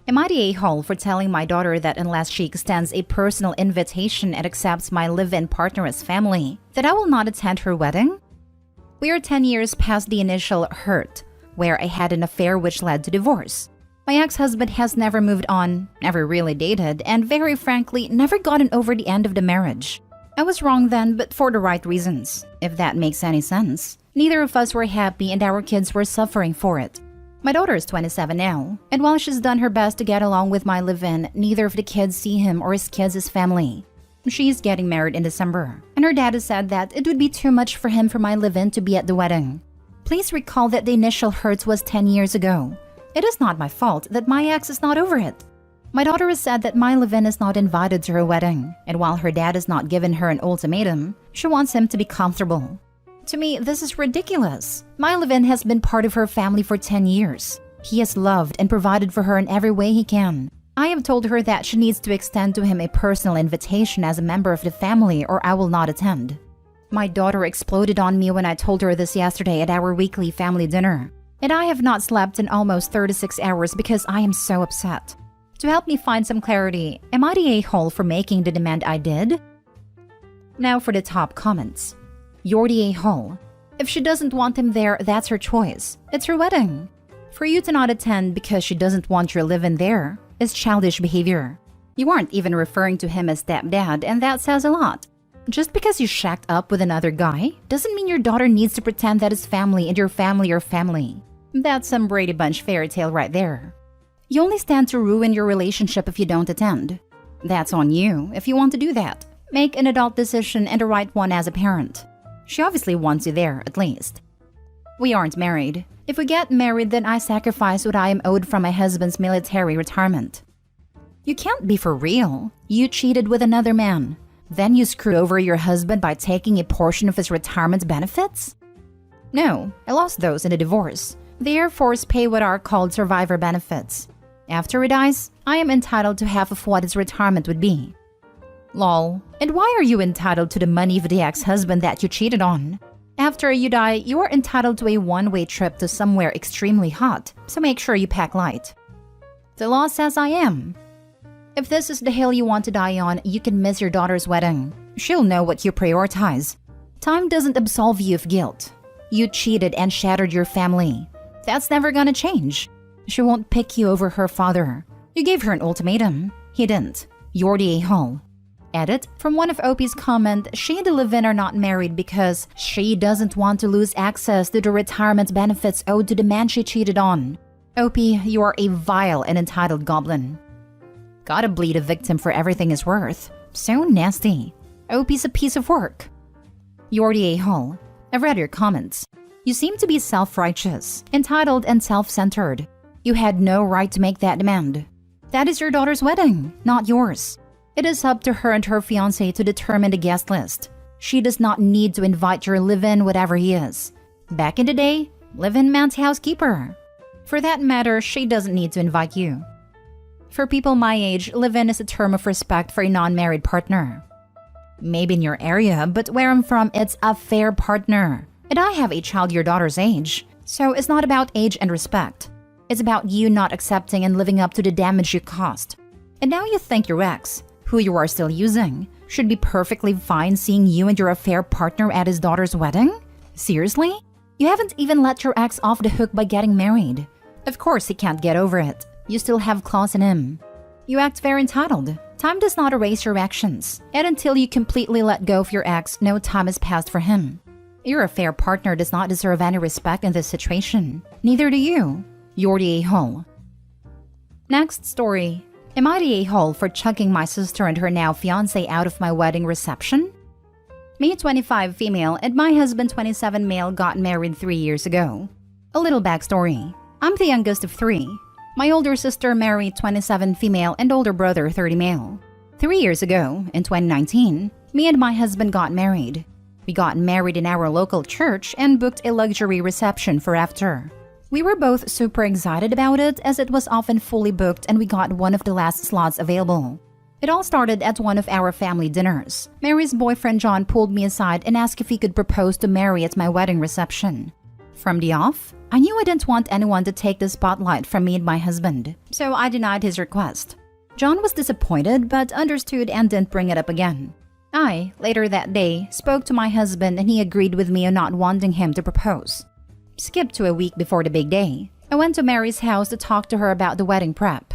Am I the a-hole for telling my daughter that unless she extends a personal invitation and accepts my live-in partner as family, that I will not attend her wedding? We are 10 years past the initial hurt, where I had an affair which led to divorce. My ex-husband has never moved on, never really dated, and very frankly, never gotten over the end of the marriage. I was wrong then, but for the right reasons, if that makes any sense. Neither of us were happy and our kids were suffering for it. My daughter is 27 now, and while she's done her best to get along with my live-in, neither of the kids see him or his kids as family. She's getting married in December, and her dad has said that it would be too much for him for my live-in to be at the wedding. Please recall that the initial hurt was 10 years ago. It is not my fault that my ex is not over it. My daughter has said that my live-in is not invited to her wedding, and while her dad has not given her an ultimatum, she wants him to be comfortable. To me, this is ridiculous. My live-in has been part of her family for 10 years. He has loved and provided for her in every way he can. I have told her that she needs to extend to him a personal invitation as a member of the family or I will not attend. My daughter exploded on me when I told her this yesterday at our weekly family dinner. And I have not slept in almost 36 hours because I am so upset. To help me find some clarity, am I the a-hole for making the demand I did? Now for the top comments. You're the a-hole. If she doesn't want him there, that's her choice. It's her wedding. For you to not attend because she doesn't want your live-in there is childish behavior. You aren't even referring to him as stepdad, and that says a lot. Just because you shacked up with another guy doesn't mean your daughter needs to pretend that his family and your family are family. That's some Brady Bunch fairy tale right there. You only stand to ruin your relationship if you don't attend. That's on you if you want to do that. Make an adult decision and the right one as a parent. She obviously wants you there, at least. We aren't married. If we get married, then I sacrifice what I am owed from my husband's military retirement. You can't be for real. You cheated with another man. Then you screw over your husband by taking a portion of his retirement benefits? No, I lost those in a divorce. The Air Force pay what are called survivor benefits. After he dies, I am entitled to half of what his retirement would be. Lol. And why are you entitled to the money of the ex-husband that you cheated on? After you die, you are entitled to a one-way trip to somewhere extremely hot, so make sure you pack light. The law says I am. If this is the hill you want to die on, you can miss your daughter's wedding. She'll know what you prioritize. Time doesn't absolve you of guilt. You cheated and shattered your family. That's never gonna change. She won't pick you over her father. You gave her an ultimatum. He didn't. You're the a-hole. Edit from one of Opie's comment, she and the live-in are not married because she doesn't want to lose access to the retirement benefits owed to the man she cheated on. Opie, you are a vile and entitled goblin. Gotta bleed a victim for everything is worth. So nasty. Opie's a piece of work. You're the a-hole. I've read your comments. You seem to be self-righteous, entitled, and self-centered. You had no right to make that demand. That is your daughter's wedding, not yours. It is up to her and her fiancé to determine the guest list. She does not need to invite your live-in, whatever he is. Back in the day, live-in meant housekeeper. For that matter, she doesn't need to invite you. For people my age, live-in is a term of respect for a non-married partner. Maybe in your area, but where I'm from, it's a fair partner. And I have a child your daughter's age, so it's not about age and respect. It's about you not accepting and living up to the damage you caused. And now you think your ex, who you are still using, should be perfectly fine seeing you and your affair partner at his daughter's wedding? Seriously? You haven't even let your ex off the hook by getting married. Of course he can't get over it. You still have claws in him. You act very entitled. Time does not erase your actions. And until you completely let go of your ex, no time has passed for him. Your affair partner does not deserve any respect in this situation. Neither do you. You're the a-hole. Next story. Am I the a-hole for chucking my sister and her now fiancé out of my wedding reception? Me, 25 female, and my husband, 27 male, got married 3 years ago. A little backstory. I'm the youngest of 3. My older sister married 27 female and older brother 30 male. 3 years ago, in 2019, me and my husband got married. We got married in our local church and booked a luxury reception for after. We were both super excited about it as it was often fully booked and we got one of the last slots available. It all started at one of our family dinners. Mary's boyfriend John pulled me aside and asked if he could propose to Mary at my wedding reception. From the off, I knew I didn't want anyone to take the spotlight from me and my husband, so I denied his request. John was disappointed but understood and didn't bring it up again. I, later that day, spoke to my husband and he agreed with me on not wanting him to propose. Skip to a week before the big day. I went to Mary's house to talk to her about the wedding prep.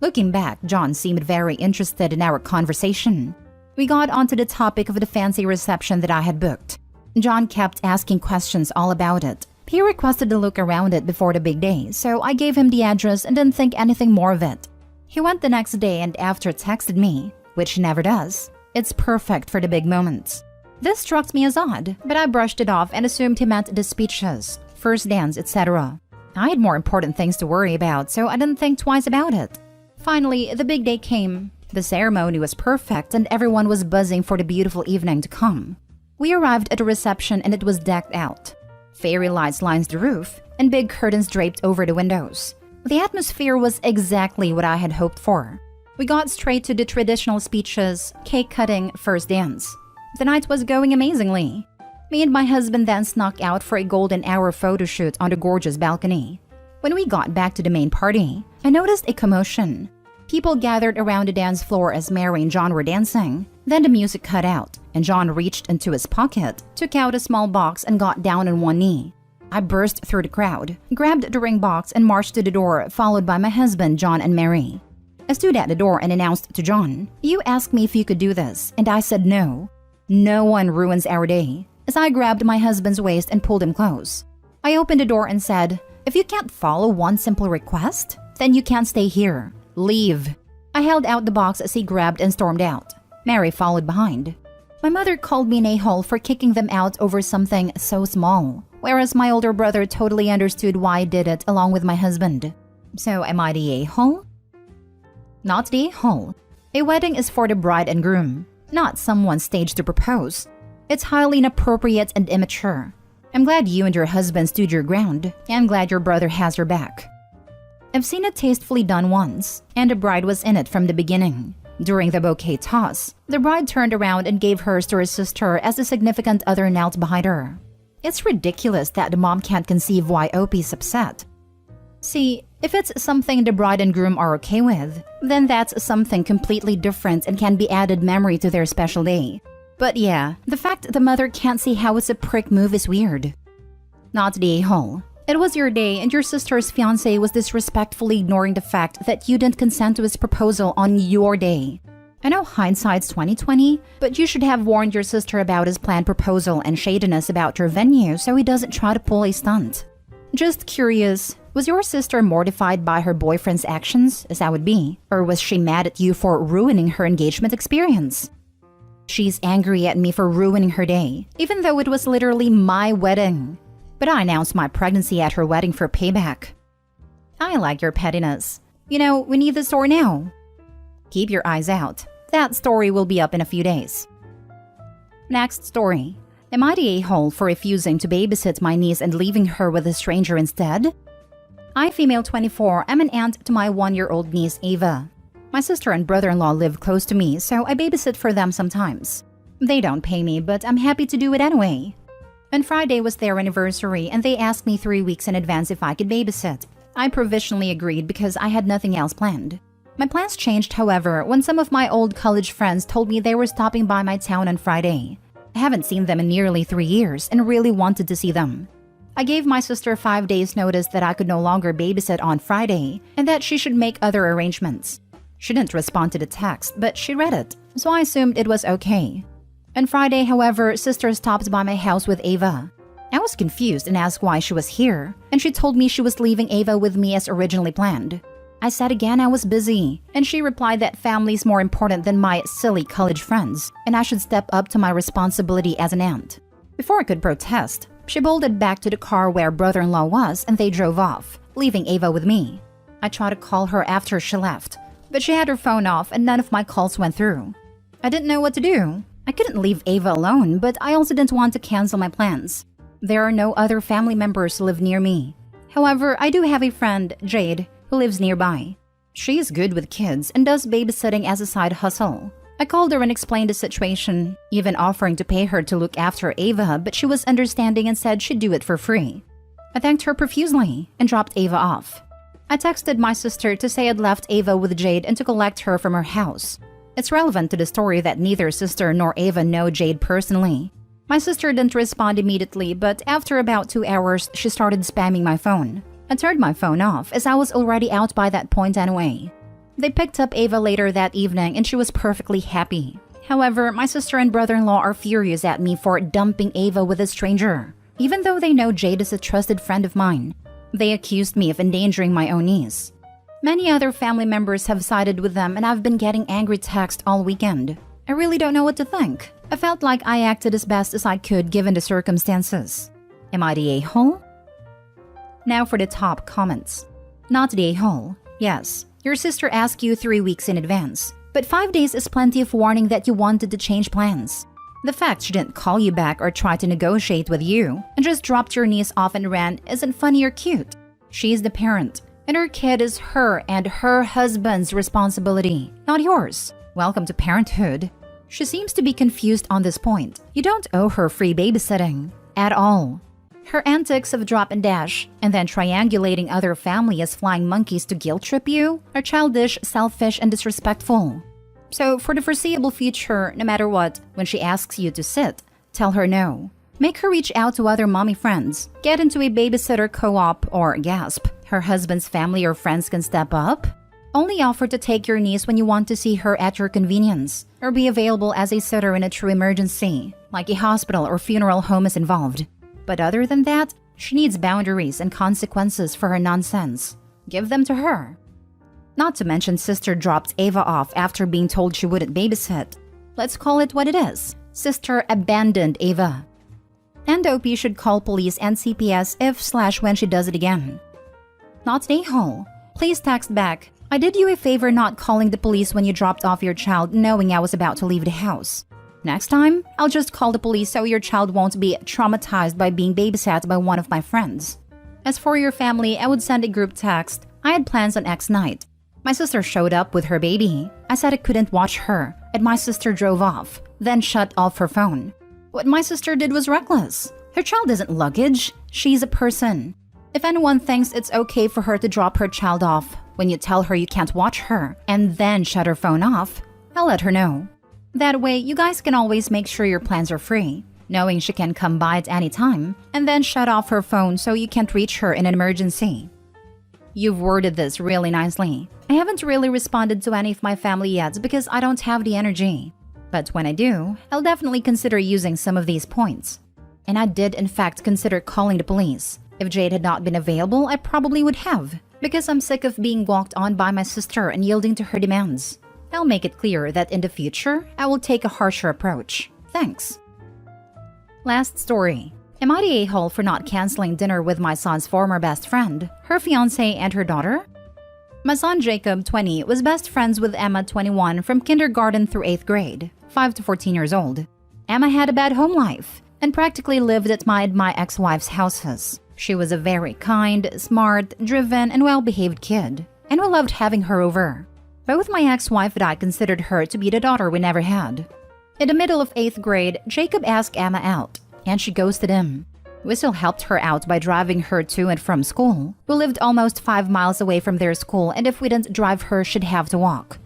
Looking back, John seemed very interested in our conversation. We got onto the topic of the fancy reception that I had booked. John kept asking questions all about it. He requested to look around it before the big day, so I gave him the address and didn't think anything more of it. He went the next day and after texted me, which he never does. It's perfect for the big moments. This struck me as odd, but I brushed it off and assumed he meant the speeches, first dance, etc. I had more important things to worry about, so I didn't think twice about it. Finally, the big day came. The ceremony was perfect and everyone was buzzing for the beautiful evening to come. We arrived at the reception and it was decked out. Fairy lights lined the roof and big curtains draped over the windows. The atmosphere was exactly what I had hoped for. We got straight to the traditional speeches, cake cutting, first dance. The night was going amazingly. Me and my husband then snuck out for a golden hour photo shoot on the gorgeous balcony. When we got back to the main party, I noticed a commotion. People gathered around the dance floor as Mary and John were dancing. Then the music cut out, and John reached into his pocket, took out a small box and got down on one knee. I burst through the crowd, grabbed the ring box and marched to the door, followed by my husband, John and Mary. I stood at the door and announced to John, "You asked me if you could do this, and I said no. No one ruins our day," as I grabbed my husband's waist and pulled him close. I opened the door and said, "If you can't follow one simple request, then you can't stay here. Leave." I held out the box as he grabbed and stormed out. Mary followed behind. My mother called me an a-hole for kicking them out over something so small, whereas my older brother totally understood why I did it along with my husband. So am I the a-hole? Not the a-hole. A wedding is for the bride and groom, not someone staged to propose. It's highly inappropriate and immature. I'm glad you and your husband stood your ground. I'm glad your brother has your back. I've seen it tastefully done once, and the bride was in it from the beginning. During the bouquet toss, the bride turned around and gave hers to her sister as the significant other knelt behind her. It's ridiculous that the mom can't conceive why Opie's upset. See, if it's something the bride and groom are okay with, then that's something completely different and can be added memory to their special day. But yeah, the fact the mother can't see how it's a prick move is weird. Not the a-hole. It was your day and your sister's fiancé was disrespectfully ignoring the fact that you didn't consent to his proposal on your day. I know hindsight's 20/20, but you should have warned your sister about his planned proposal and shadiness about your venue so he doesn't try to pull a stunt. Just curious, was your sister mortified by her boyfriend's actions, as I would be, or was she mad at you for ruining her engagement experience? She's angry at me for ruining her day, even though it was literally my wedding. But I announced my pregnancy at her wedding for payback. I like your pettiness. You know, we need the store now. Keep your eyes out. That story will be up in a few days. Next story. Am I the a-hole for refusing to babysit my niece and leaving her with a stranger instead? I, female 24, am an aunt to my 1-year-old niece Ava. My sister and brother-in-law live close to me, so I babysit for them sometimes. They don't pay me, but I'm happy to do it anyway. On Friday was their anniversary and they asked me 3 weeks in advance if I could babysit. I provisionally agreed because I had nothing else planned. My plans changed, however, when some of my old college friends told me they were stopping by my town on Friday. I haven't seen them in nearly 3 years and really wanted to see them. I gave my sister 5 days notice that I could no longer babysit on Friday and that she should make other arrangements. She didn't respond to the text, but she read it, so I assumed it was okay. On Friday, however, sister stopped by my house with Ava. I was confused and asked why she was here, and she told me she was leaving Ava with me as originally planned. I said again I was busy, and she replied that family's more important than my silly college friends, and I should step up to my responsibility as an aunt. Before I could protest, she bolted back to the car where brother-in-law was and they drove off, leaving Ava with me. I tried to call her after she left, but she had her phone off and none of my calls went through. I didn't know what to do. I couldn't leave Ava alone, but I also didn't want to cancel my plans. There are no other family members who live near me. However, I do have a friend, Jade, who lives nearby. She is good with kids and does babysitting as a side hustle. I called her and explained the situation, even offering to pay her to look after Ava, but she was understanding and said she'd do it for free. I thanked her profusely and dropped Ava off. I texted my sister to say I'd left Ava with Jade and to collect her from her house. It's relevant to the story that neither sister nor Ava know Jade personally. My sister didn't respond immediately, but after about 2 hours, she started spamming my phone. I turned my phone off as I was already out by that point anyway. They picked up Ava later that evening and she was perfectly happy. However, my sister and brother-in-law are furious at me for dumping Ava with a stranger, even though they know Jade is a trusted friend of mine. They accused me of endangering my own niece. Many other family members have sided with them and I've been getting angry texts all weekend. I really don't know what to think. I felt like I acted as best as I could given the circumstances. Am I the a-hole? Now for the top comments. Not the a-hole. Yes, your sister asked you 3 weeks in advance, but 5 days is plenty of warning that you wanted to change plans. The fact she didn't call you back or try to negotiate with you and just dropped your niece off and ran isn't funny or cute. She's the parent, and her kid is her and her husband's responsibility, not yours. Welcome to parenthood. She seems to be confused on this point. You don't owe her free babysitting. At all. Her antics of drop and dash, and then triangulating other family as flying monkeys to guilt trip you, are childish, selfish, and disrespectful. So for the foreseeable future, no matter what, when she asks you to sit, tell her no. Make her reach out to other mommy friends, get into a babysitter co-op, or gasp, her husband's family or friends can step up. Only offer to take your niece when you want to see her at your convenience, or be available as a sitter in a true emergency, like a hospital or funeral home is involved. But other than that, she needs boundaries and consequences for her nonsense. Give them to her. Not to mention sister dropped Ava off after being told she wouldn't babysit. Let's call it what it is. Sister abandoned Ava. And OP should call police and CPS if/when she does it again. Not an a-hole. Please text back. I did you a favor not calling the police when you dropped off your child knowing I was about to leave the house. Next time, I'll just call the police so your child won't be traumatized by being babysat by one of my friends. As for your family, I would send a group text. I had plans on X night. My sister showed up with her baby. I said I couldn't watch her, and my sister drove off, then shut off her phone. What my sister did was reckless. Her child isn't luggage. She's a person. If anyone thinks it's okay for her to drop her child off when you tell her you can't watch her and then shut her phone off, I'll let her know. That way, you guys can always make sure your plans are free, knowing she can come by at any time, and then shut off her phone so you can't reach her in an emergency. You've worded this really nicely. I haven't really responded to any of my family yet because I don't have the energy. But when I do, I'll definitely consider using some of these points. And I did in fact consider calling the police. If Jade had not been available, I probably would have, because I'm sick of being walked on by my sister and yielding to her demands. I'll make it clear that in the future, I will take a harsher approach. Thanks. Last story. Am I the a-hole for not canceling dinner with my son's former best friend, her fiancé, and her daughter? My son Jacob, 20, was best friends with Emma, 21, from kindergarten through 8th grade, 5 to 14 years old. Emma had a bad home life and practically lived at my ex-wife's houses. She was a very kind, smart, driven, and well-behaved kid, and we loved having her over. Both my ex-wife and I considered her to be the daughter we never had. In the middle of 8th grade, Jacob asked Emma out, and she ghosted him. We still helped her out by driving her to and from school. We lived almost 5 miles away from their school, and if we didn't drive her, she'd have to walk.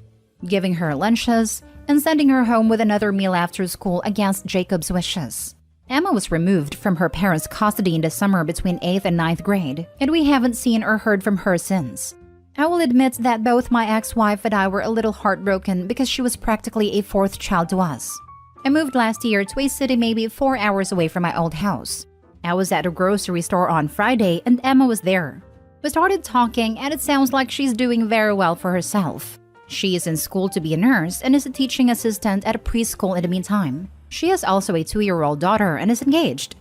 Giving her lunches and sending her home with another meal after school against Jacob's wishes. Emma was removed from her parents' custody in the summer between 8th and 9th grade, and we haven't seen or heard from her since. I will admit that both my ex-wife and I were a little heartbroken because she was practically a 4th child to us. I moved last year to a city maybe 4 hours away from my old house. I was at a grocery store on Friday and Emma was there. We started talking and it sounds like she's doing very well for herself. She is in school to be a nurse and is a teaching assistant at a preschool in the meantime. She has also a 2-year-old daughter and is engaged.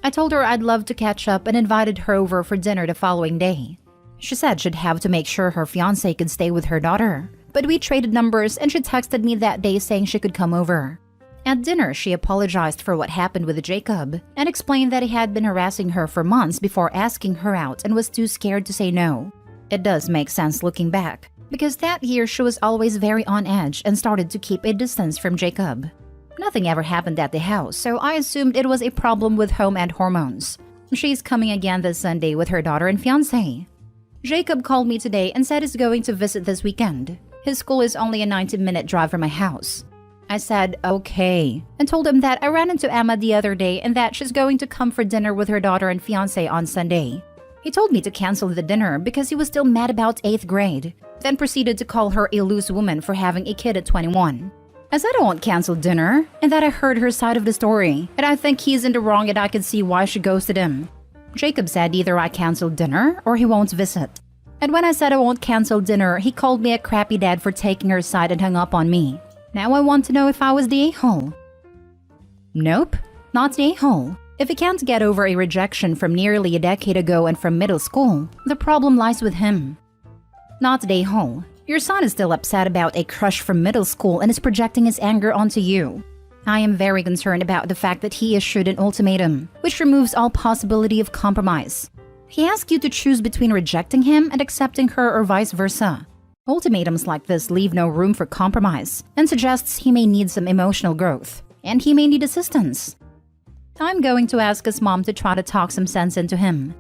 I told her I'd love to catch up and invited her over for dinner the following day. She said she'd have to make sure her fiancé could stay with her daughter, but we traded numbers and she texted me that day saying she could come over. At dinner, she apologized for what happened with Jacob and explained that he had been harassing her for months before asking her out and was too scared to say no. It does make sense looking back, because that year she was always very on edge and started to keep a distance from Jacob. Nothing ever happened at the house, so I assumed it was a problem with home and hormones. She's coming again this Sunday with her daughter and fiancé. Jacob called me today and said he's going to visit this weekend. His school is only a 90-minute drive from my house. I said, okay, and told him that I ran into Emma the other day and that she's going to come for dinner with her daughter and fiancé on Sunday. He told me to cancel the dinner because he was still mad about 8th grade, then proceeded to call her a loose woman for having a kid at 21. I said I won't cancel dinner, and that I heard her side of the story, and I think he's in the wrong and I can see why she ghosted him. Jacob said either I canceled dinner or he won't visit. And when I said I won't cancel dinner, he called me a crappy dad for taking her side and hung up on me. Now I want to know if I was the a-hole. Nope, not the a-hole. If he can't get over a rejection from nearly a decade ago and from middle school, the problem lies with him. Not the a-hole. Your son is still upset about a crush from middle school and is projecting his anger onto you. I am very concerned about the fact that he issued an ultimatum, which removes all possibility of compromise. He asks you to choose between rejecting him and accepting her or vice versa. Ultimatums like this leave no room for compromise and suggests he may need some emotional growth, and he may need assistance. I'm going to ask his mom to try to talk some sense into him.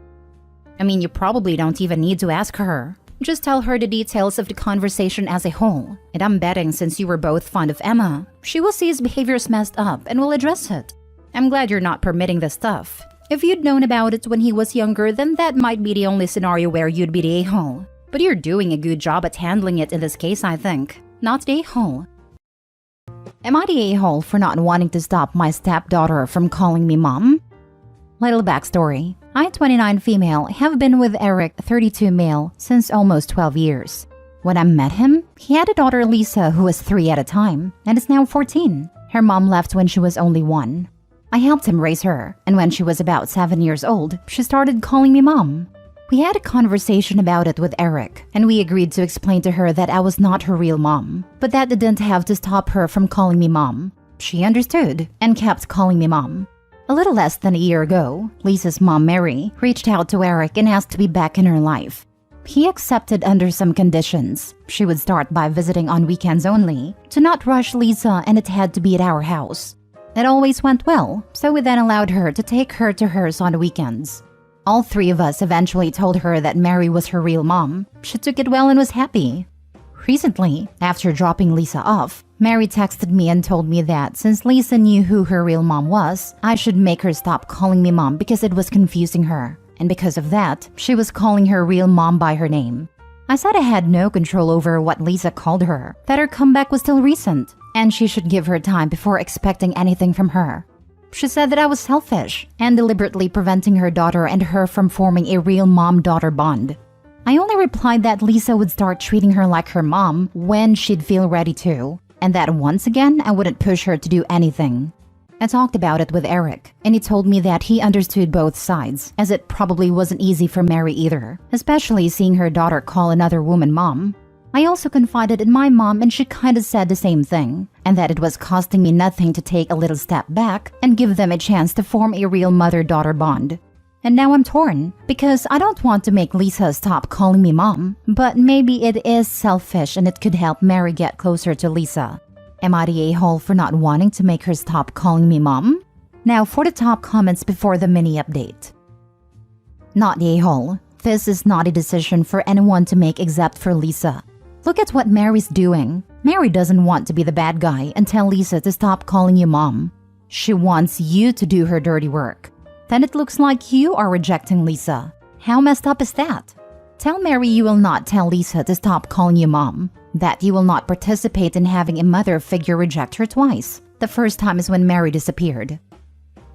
I mean, you probably don't even need to ask her. Just tell her the details of the conversation as a whole, and I'm betting since you were both fond of Emma, she will see his behavior's messed up and will address it. I'm glad you're not permitting this stuff. If you'd known about it when he was younger, then that might be the only scenario where you'd be the a-hole. But you're doing a good job at handling it in this case, I think. Not the a-hole. Am I the a-hole for not wanting to stop my stepdaughter from calling me mom? Little backstory. I, 29 female, have been with Eric, 32 male, since almost 12 years. When I met him, he had a daughter Lisa who was 3 at a time, and is now 14. Her mom left when she was only 1. I helped him raise her, and when she was about 7 years old, she started calling me mom. We had a conversation about it with Eric, and we agreed to explain to her that I was not her real mom, but that didn't have to stop her from calling me mom. She understood and kept calling me mom. A little less than a year ago, Lisa's mom, Mary, reached out to Eric and asked to be back in her life. He accepted under some conditions. She would start by visiting on weekends only, to not rush Lisa, and it had to be at our house. It always went well, so we then allowed her to take her to hers on the weekends. All 3 of us eventually told her that Mary was her real mom. She took it well and was happy. Recently, after dropping Lisa off, Mary texted me and told me that since Lisa knew who her real mom was, I should make her stop calling me mom because it was confusing her. And because of that, she was calling her real mom by her name. I said I had no control over what Lisa called her, that her comeback was still recent, and she should give her time before expecting anything from her. She said that I was selfish and deliberately preventing her daughter and her from forming a real mom-daughter bond. I only replied that Lisa would start treating her like her mom when she'd feel ready to, and that once again I wouldn't push her to do anything. I talked about it with Eric, and he told me that he understood both sides, as it probably wasn't easy for Mary either, especially seeing her daughter call another woman mom. I also confided in my mom, and she kinda said the same thing, and that it was costing me nothing to take a little step back and give them a chance to form a real mother-daughter bond. And now I'm torn, because I don't want to make Lisa stop calling me mom, but maybe it is selfish and it could help Mary get closer to Lisa. Am I the a-hole for not wanting to make her stop calling me mom? Now for the top comments before the mini update. Not the a-hole. This is not a decision for anyone to make except for Lisa. Look at what Mary's doing. Mary doesn't want to be the bad guy and tell Lisa to stop calling you mom. She wants you to do her dirty work. Then it looks like you are rejecting Lisa. How messed up is that? Tell Mary you will not tell Lisa to stop calling you mom. That you will not participate in having a mother figure reject her twice. The first time is when Mary disappeared.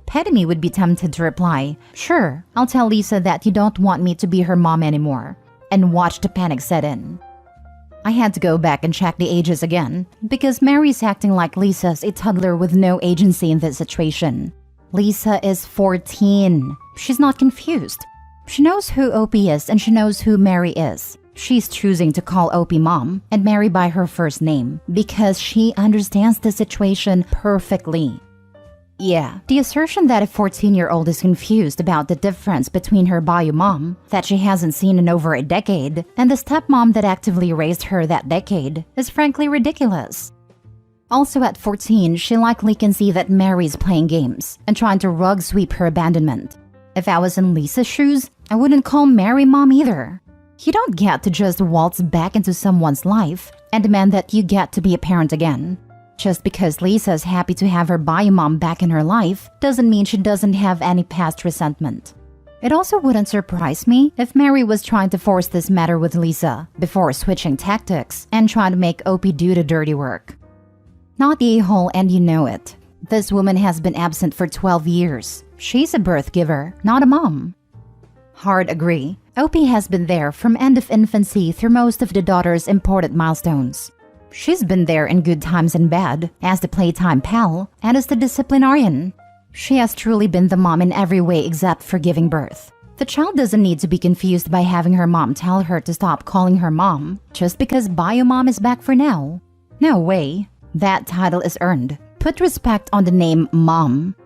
Petty would be tempted to reply, "Sure, I'll tell Lisa that you don't want me to be her mom anymore," and watch the panic set in. I had to go back and check the ages again, because Mary's acting like Lisa's a toddler with no agency in this situation. Lisa is 14. She's not confused. She knows who Opie is and she knows who Mary is. She's choosing to call Opie mom and Mary by her first name because she understands the situation perfectly. Yeah, the assertion that a 14-year-old is confused about the difference between her bio mom, that she hasn't seen in over a decade, and the stepmom that actively raised her that decade, is frankly ridiculous. Also at 14, she likely can see that Mary's playing games and trying to rug sweep her abandonment. If I was in Lisa's shoes, I wouldn't call Mary mom either. You don't get to just waltz back into someone's life and demand that you get to be a parent again. Just because Lisa's happy to have her bio mom back in her life doesn't mean she doesn't have any past resentment. It also wouldn't surprise me if Mary was trying to force this matter with Lisa before switching tactics and trying to make Opie do the dirty work. Not the a-hole, and you know it. This woman has been absent for 12 years. She's a birth giver, not a mom. Hard agree. Opie has been there from end of infancy through most of the daughter's important milestones. She's been there in good times and bad, as the playtime pal and as the disciplinarian. She has truly been the mom in every way except for giving birth. The child doesn't need to be confused by having her mom tell her to stop calling her mom just because bio mom is back for now. No way. That title is earned. Put respect on the name mom.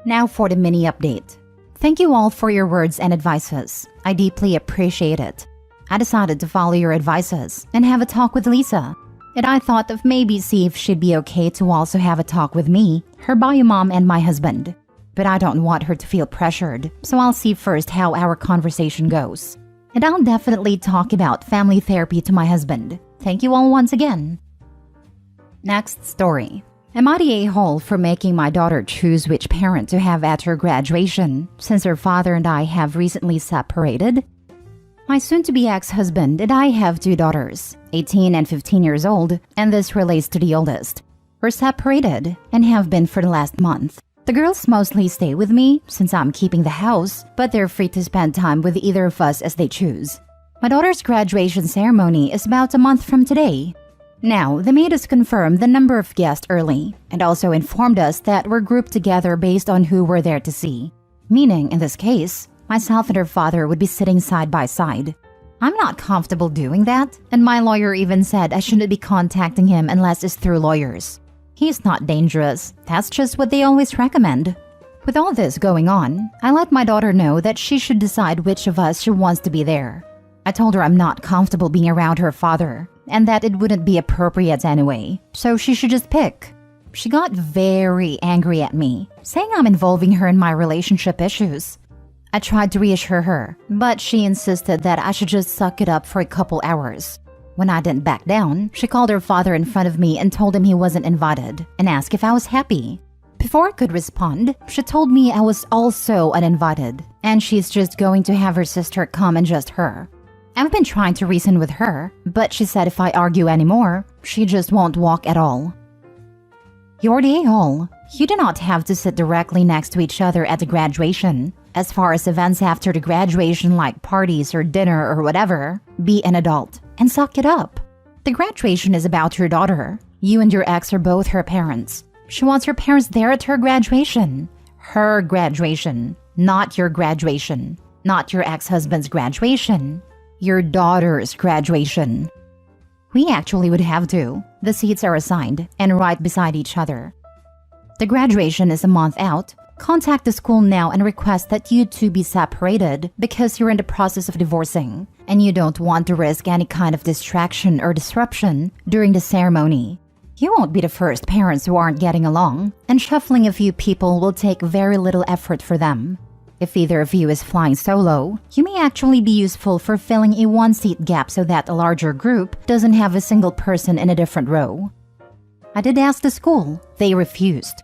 Now for the mini update. Thank you all for your words and advices. I deeply appreciate it. I decided to follow your advices and have a talk with Lisa. And I thought of maybe see if she'd be okay to also have a talk with me, her bio mom, and my husband. But I don't want her to feel pressured, so I'll see first how our conversation goes. And I'll definitely talk about family therapy to my husband. Thank you all once again. Next story. Am I the a-hole for making my daughter choose which parent to have at her graduation, since her father and I have recently separated? My soon-to-be ex-husband and I have two daughters, 18 and 15 years old, and this relates to the oldest. We're separated and have been for the last month. The girls mostly stay with me since I'm keeping the house, but they're free to spend time with either of us as they choose. My daughter's graduation ceremony is about a month from today. Now, they made us confirm the number of guests early and also informed us that we're grouped together based on who we're there to see. Meaning, in this case, myself and her father would be sitting side by side. I'm not comfortable doing that, and my lawyer even said I shouldn't be contacting him unless it's through lawyers. He's not dangerous, that's just what they always recommend. With all this going on, I let my daughter know that she should decide which of us she wants to be there. I told her I'm not comfortable being around her father, and that it wouldn't be appropriate anyway, so she should just pick. She got very angry at me, saying I'm involving her in my relationship issues. I tried to reassure her, but she insisted that I should just suck it up for a couple hours. When I didn't back down, she called her father in front of me and told him he wasn't invited, and asked if I was happy. Before I could respond, she told me I was also uninvited, and she's just going to have her sister come and just her. I've been trying to reason with her, but she said if I argue anymore, she just won't walk at all. You're the a-hole. You do not have to sit directly next to each other at the graduation. As far as events after the graduation like parties or dinner or whatever, be an adult and suck it up. The graduation is about your daughter. You and your ex are both her parents. She wants her parents there at her graduation. Her graduation, not your graduation. Not your ex-husband's graduation. Your daughter's graduation. We actually would have to. The seats are assigned and right beside each other. The graduation is a month out. Contact the school now and request that you two be separated because you're in the process of divorcing and you don't want to risk any kind of distraction or disruption during the ceremony. You won't be the first parents who aren't getting along, and shuffling a few people will take very little effort for them. If either of you is flying solo, you may actually be useful for filling a one-seat gap so that a larger group doesn't have a single person in a different row. I did ask the school. They refused.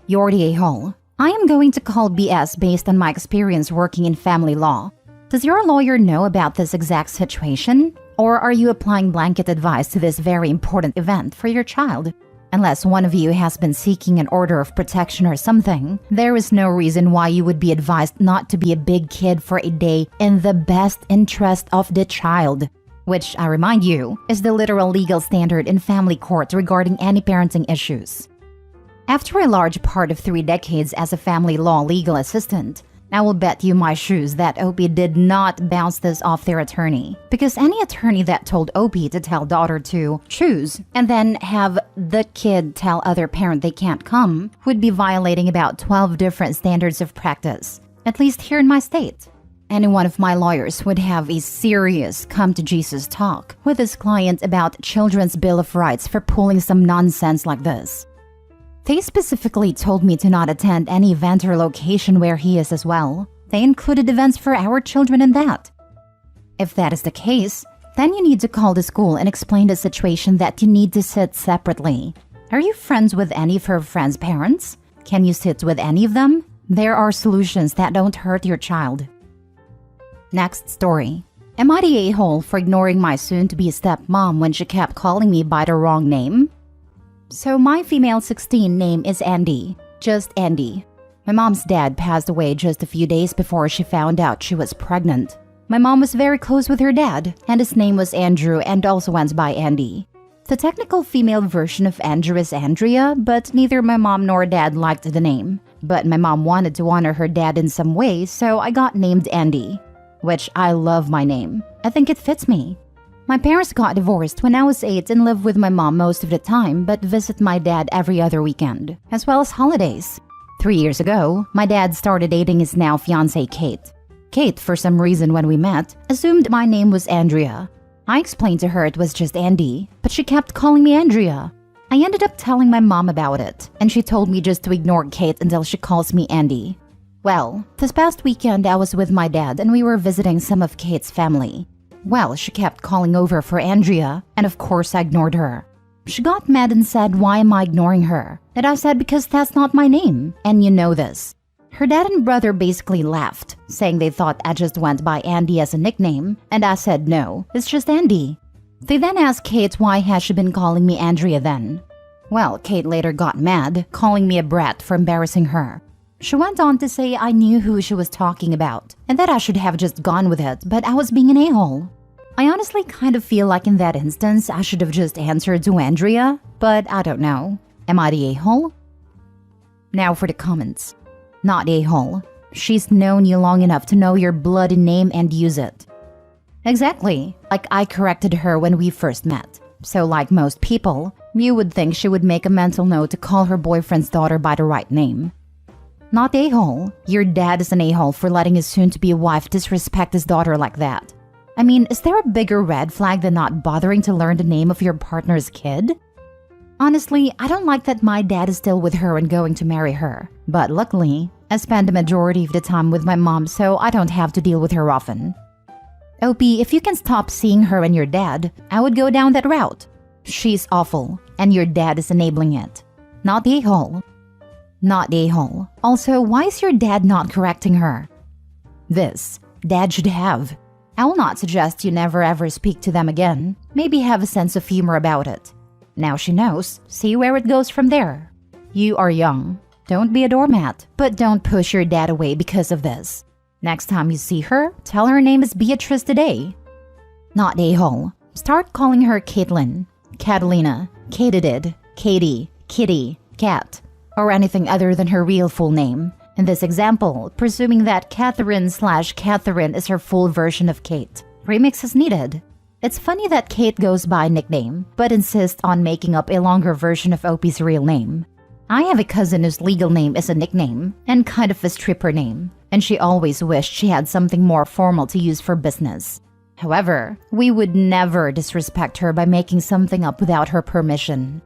You're the a-hole. I am going to call BS based on my experience working in family law. Does your lawyer know about this exact situation? Or are you applying blanket advice to this very important event for your child? Unless one of you has been seeking an order of protection or something, there is no reason why you would be advised not to be a big kid for a day in the best interest of the child. Which, I remind you, is the literal legal standard in family court regarding any parenting issues. After a large part of 3 decades as a family law legal assistant, I will bet you my shoes that Opie did not bounce this off their attorney. Because any attorney that told Opie to tell daughter to choose and then have the kid tell other parent they can't come would be violating about 12 different standards of practice, at least here in my state. Any one of my lawyers would have a serious come-to-Jesus talk with his client about Children's Bill of Rights for pulling some nonsense like this. They specifically told me to not attend any event or location where he is as well. They included events for our children in that. If that is the case, then you need to call the school and explain the situation that you need to sit separately. Are you friends with any of her friends' parents? Can you sit with any of them? There are solutions that don't hurt your child. Next story. Am I the a-hole for ignoring my soon-to-be stepmom when she kept calling me by the wrong name? So my female 16 name is Andy. Just Andy. My mom's dad passed away just a few days before she found out she was pregnant. My mom was very close with her dad, and his name was Andrew and also went by Andy. The technical female version of Andrew is Andrea, but neither my mom nor dad liked the name. But my mom wanted to honor her dad in some way, so I got named Andy. Which I love my name. I think it fits me. My parents got divorced when I was 8 and lived with my mom most of the time, but visit my dad every other weekend, as well as holidays. 3 years ago, my dad started dating his now fiancée Kate. Kate, for some reason when we met, assumed my name was Andrea. I explained to her it was just Andy, but she kept calling me Andrea. I ended up telling my mom about it, and she told me just to ignore Kate until she calls me Andy. Well, this past weekend I was with my dad and we were visiting some of Kate's family. Well, she kept calling over for Andrea, and of course I ignored her. She got mad and said, "Why am I ignoring her?" And I said, "Because that's not my name, and you know this." Her dad and brother basically laughed, saying they thought I just went by Andy as a nickname, and I said no, it's just Andy. They then asked Kate why has she been calling me Andrea then. Well, Kate later got mad, calling me a brat for embarrassing her. She went on to say I knew who she was talking about, and that I should have just gone with it, but I was being an a-hole. I honestly kind of feel like in that instance I should have just answered to Andrea, but I don't know. Am I the a-hole? Now for the comments. Not a-hole. She's known you long enough to know your bloody name and use it. Exactly. Like I corrected her when we first met. So like most people, you would think she would make a mental note to call her boyfriend's daughter by the right name. Not a-hole. Your dad is an a-hole for letting his soon-to-be wife disrespect his daughter like that. I mean, is there a bigger red flag than not bothering to learn the name of your partner's kid? Honestly, I don't like that my dad is still with her and going to marry her. But luckily, I spend the majority of the time with my mom, so I don't have to deal with her often. OP, if you can stop seeing her and your dad, I would go down that route. She's awful, and your dad is enabling it. Not the a-hole. Not the a-hole. Also, why is your dad not correcting her? This, dad should have. I will not suggest you never ever speak to them again. Maybe have a sense of humor about it. Now she knows. See where it goes from there. You are young. Don't be a doormat, but don't push your dad away because of this. Next time you see her, tell her name is Beatrice today. Not a-hole. Start calling her Caitlin, Catalina, Katedid, Katie, Kitty, Cat, or anything other than her real full name. In this example, presuming that Catherine/Catherine is her full version of Kate. Remix is needed. It's funny that Kate goes by nickname, but insists on making up a longer version of Opie's real name. I have a cousin whose legal name is a nickname, and kind of a stripper name, and she always wished she had something more formal to use for business. However, we would never disrespect her by making something up without her permission.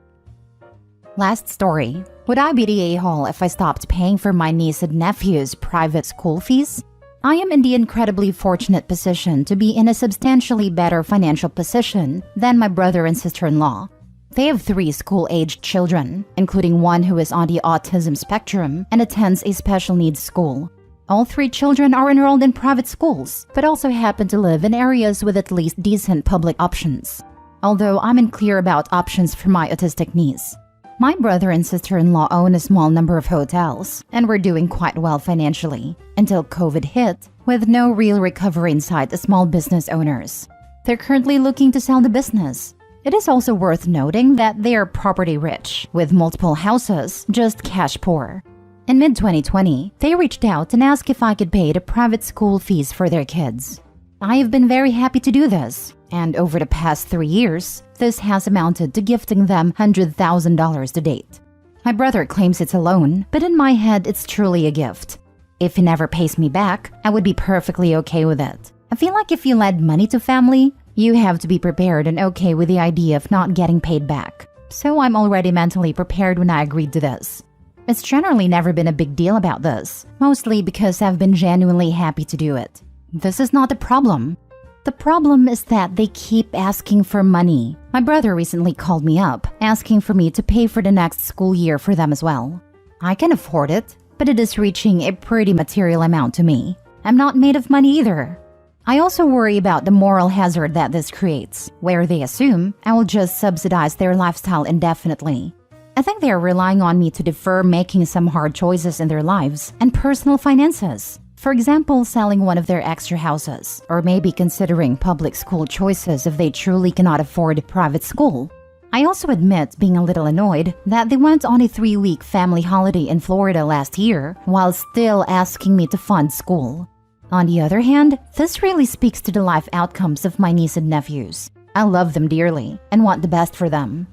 Last story. Would I be the a-hole if I stopped paying for my niece and nephew's private school fees? I am in the incredibly fortunate position to be in a substantially better financial position than my brother and sister-in-law. They have 3 school-aged children, including one who is on the autism spectrum and attends a special needs school. All 3 children are enrolled in private schools, but also happen to live in areas with at least decent public options. Although I'm unclear about options for my autistic niece. My brother and sister-in-law own a small number of hotels, and were doing quite well financially, until COVID hit, with no real recovery in sight as small business owners. They're currently looking to sell the business. It is also worth noting that they are property rich, with multiple houses, just cash poor. In mid-2020, they reached out and asked if I could pay the private school fees for their kids. I have been very happy to do this, and over the past 3 years, this has amounted to gifting them $100,000 to date. My brother claims it's a loan, but in my head it's truly a gift. If he never pays me back, I would be perfectly okay with it. I feel like if you lend money to family, you have to be prepared and okay with the idea of not getting paid back. so I'm already mentally prepared when I agreed to this. It's generally never been a big deal about this, mostly because I've been genuinely happy to do it. This is not the problem. The problem is that they keep asking for money. My brother recently called me up, asking for me to pay for the next school year for them as well. I can afford it, but it is reaching a pretty material amount to me. I'm not made of money either. I also worry about the moral hazard that this creates, where they assume I will just subsidize their lifestyle indefinitely. I think they are relying on me to defer making some hard choices in their lives and personal finances. For example, selling one of their extra houses, or maybe considering public school choices if they truly cannot afford private school. I also admit being a little annoyed that they went on a 3-week family holiday in Florida last year while still asking me to fund school. On the other hand, this really speaks to the life outcomes of my niece and nephews. I love them dearly and want the best for them.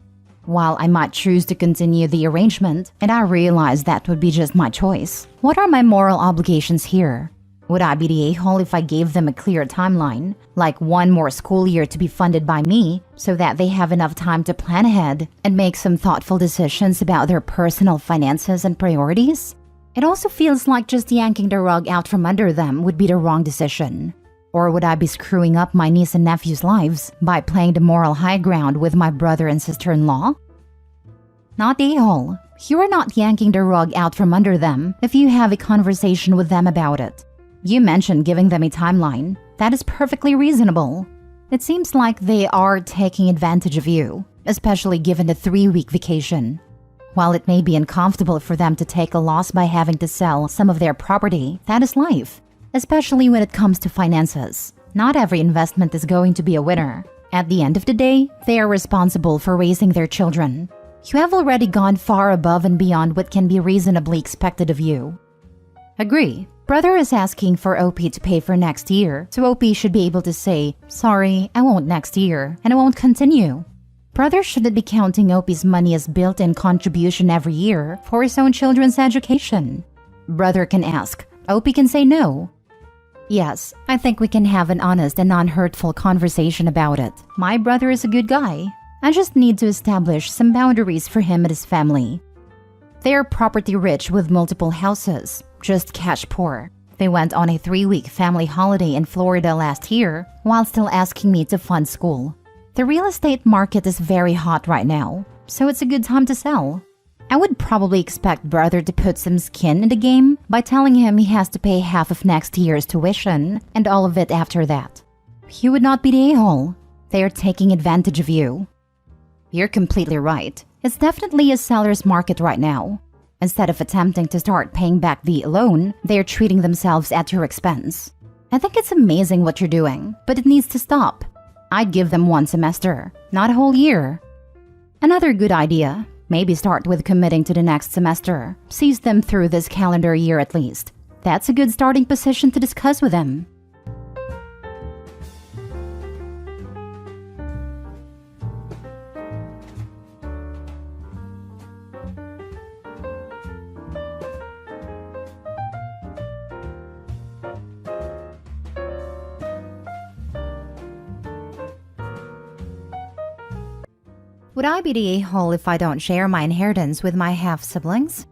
While I might choose to continue the arrangement, and I realize that would be just my choice, what are my moral obligations here? Would I be the a-hole if I gave them a clear timeline, like one more school year to be funded by me, so that they have enough time to plan ahead and make some thoughtful decisions about their personal finances and priorities? It also feels like just yanking the rug out from under them would be the wrong decision. Or would I be screwing up my niece and nephew's lives by playing the moral high ground with my brother and sister-in-law? Not the a-hole. You are not yanking the rug out from under them if you have a conversation with them about it. You mentioned giving them a timeline. That is perfectly reasonable. It seems like they are taking advantage of you, especially given the 3-week vacation. While it may be uncomfortable for them to take a loss by having to sell some of their property, that is life, especially when it comes to finances. Not every investment is going to be a winner. At the end of the day, they are responsible for raising their children. You have already gone far above and beyond what can be reasonably expected of you. Agree. Brother is asking for OP to pay for next year, so OP should be able to say, "Sorry, I won't next year, and I won't continue." Brother shouldn't be counting OP's money as built-in contribution every year for his own children's education. Brother can ask, OP can say no. Yes, I think we can have an honest and non-hurtful conversation about it. My brother is a good guy. I just need to establish some boundaries for him and his family. They are property rich with multiple houses, just cash poor. They went on a 3-week family holiday in Florida last year while still asking me to fund school. The real estate market is very hot right now, so it's a good time to sell. I would probably expect brother to put some skin in the game by telling him he has to pay half of next year's tuition and all of it after that. You would not be the a-hole. They are taking advantage of you. You're completely right. It's definitely a seller's market right now. Instead of attempting to start paying back the loan, they are treating themselves at your expense. I think it's amazing what you're doing, but it needs to stop. I'd give them 1 semester, not a whole year. Another good idea, maybe start with committing to the next semester. Sees them through this calendar year at least. That's a good starting position to discuss with them. Would I be the a-hole if I don't share my inheritance with my half-siblings?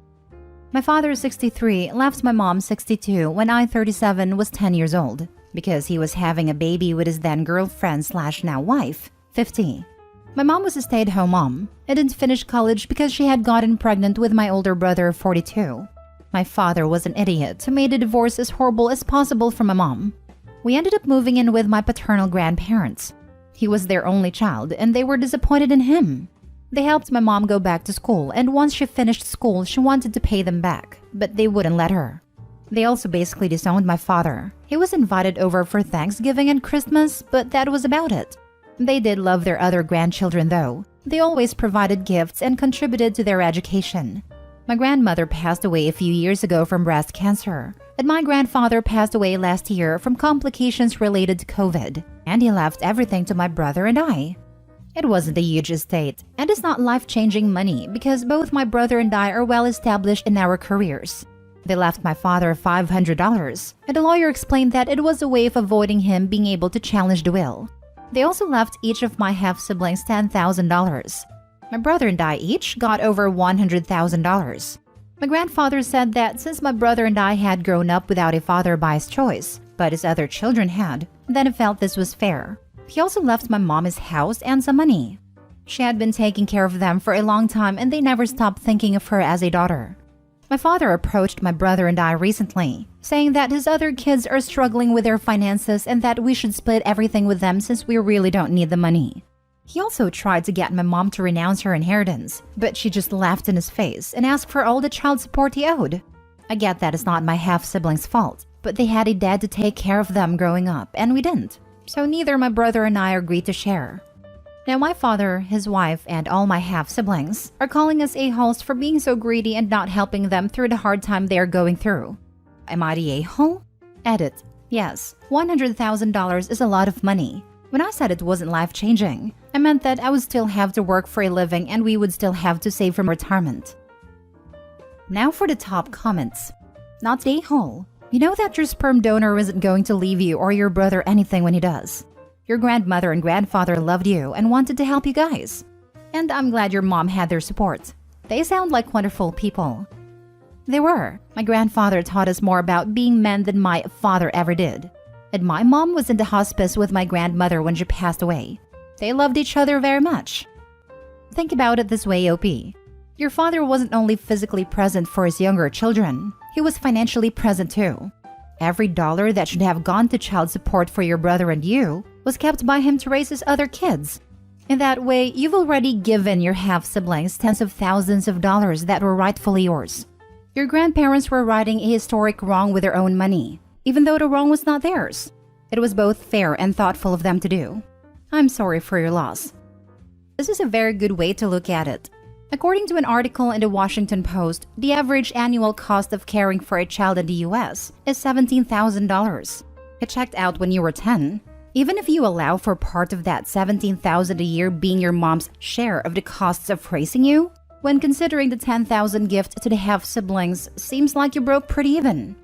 My father, 63, left my mom, 62, when I, 37, was 10 years old, because he was having a baby with his then-girlfriend/now wife, 50. My mom was a stay-at-home mom. I didn't finish college because she had gotten pregnant with my older brother, 42. My father was an idiot who made a divorce as horrible as possible for my mom. We ended up moving in with my paternal grandparents. He was their only child, and they were disappointed in him. They helped my mom go back to school, and once she finished school, she wanted to pay them back, but they wouldn't let her. They also basically disowned my father. He was invited over for Thanksgiving and Christmas, but that was about it. They did love their other grandchildren, though. They always provided gifts and contributed to their education. My grandmother passed away a few years ago from breast cancer, and my grandfather passed away last year from complications related to COVID, and he left everything to my brother and I. It wasn't a huge estate, and it's not life-changing money because both my brother and I are well established in our careers. They left my father $500, and the lawyer explained that it was a way of avoiding him being able to challenge the will. They also left each of my half-siblings $10,000. My brother and I each got over $100,000. My grandfather said that since my brother and I had grown up without a father by his choice, but his other children had, then he felt this was fair. He also left my mom his house and some money. She had been taking care of them for a long time and they never stopped thinking of her as a daughter. My father approached my brother and I recently, saying that his other kids are struggling with their finances and that we should split everything with them since we really don't need the money. He also tried to get my mom to renounce her inheritance, but she just laughed in his face and asked for all the child support he owed. I get that it's not my half-siblings' fault, but they had a dad to take care of them growing up, and we didn't. So neither my brother and I agreed to share. Now my father, his wife, and all my half-siblings are calling us a-holes for being so greedy and not helping them through the hard time they are going through. Am I the a-hole? Edit. Yes, $100,000 is a lot of money. When I said it wasn't life-changing, I meant that I would still have to work for a living and we would still have to save from retirement. Now for the top comments. Not the a-hole. You know that your sperm donor isn't going to leave you or your brother anything when he does. Your grandmother and grandfather loved you and wanted to help you guys. And I'm glad your mom had their support. They sound like wonderful people. They were. My grandfather taught us more about being men than my father ever did. And my mom was in the hospice with my grandmother when she passed away. They loved each other very much. Think about it this way, OP. Your father wasn't only physically present for his younger children, he was financially present too. Every dollar that should have gone to child support for your brother and you was kept by him to raise his other kids. In that way, you've already given your half-siblings tens of thousands of dollars that were rightfully yours. Your grandparents were righting a historic wrong with their own money, even though the wrong was not theirs. It was both fair and thoughtful of them to do. I'm sorry for your loss. This is a very good way to look at it. According to an article in the Washington Post, the average annual cost of caring for a child in the US is $17,000. It checked out when you were 10. Even if you allow for part of that $17,000 a year being your mom's share of the costs of raising you, when considering the $10,000 gift to the half-siblings, seems like you broke pretty even.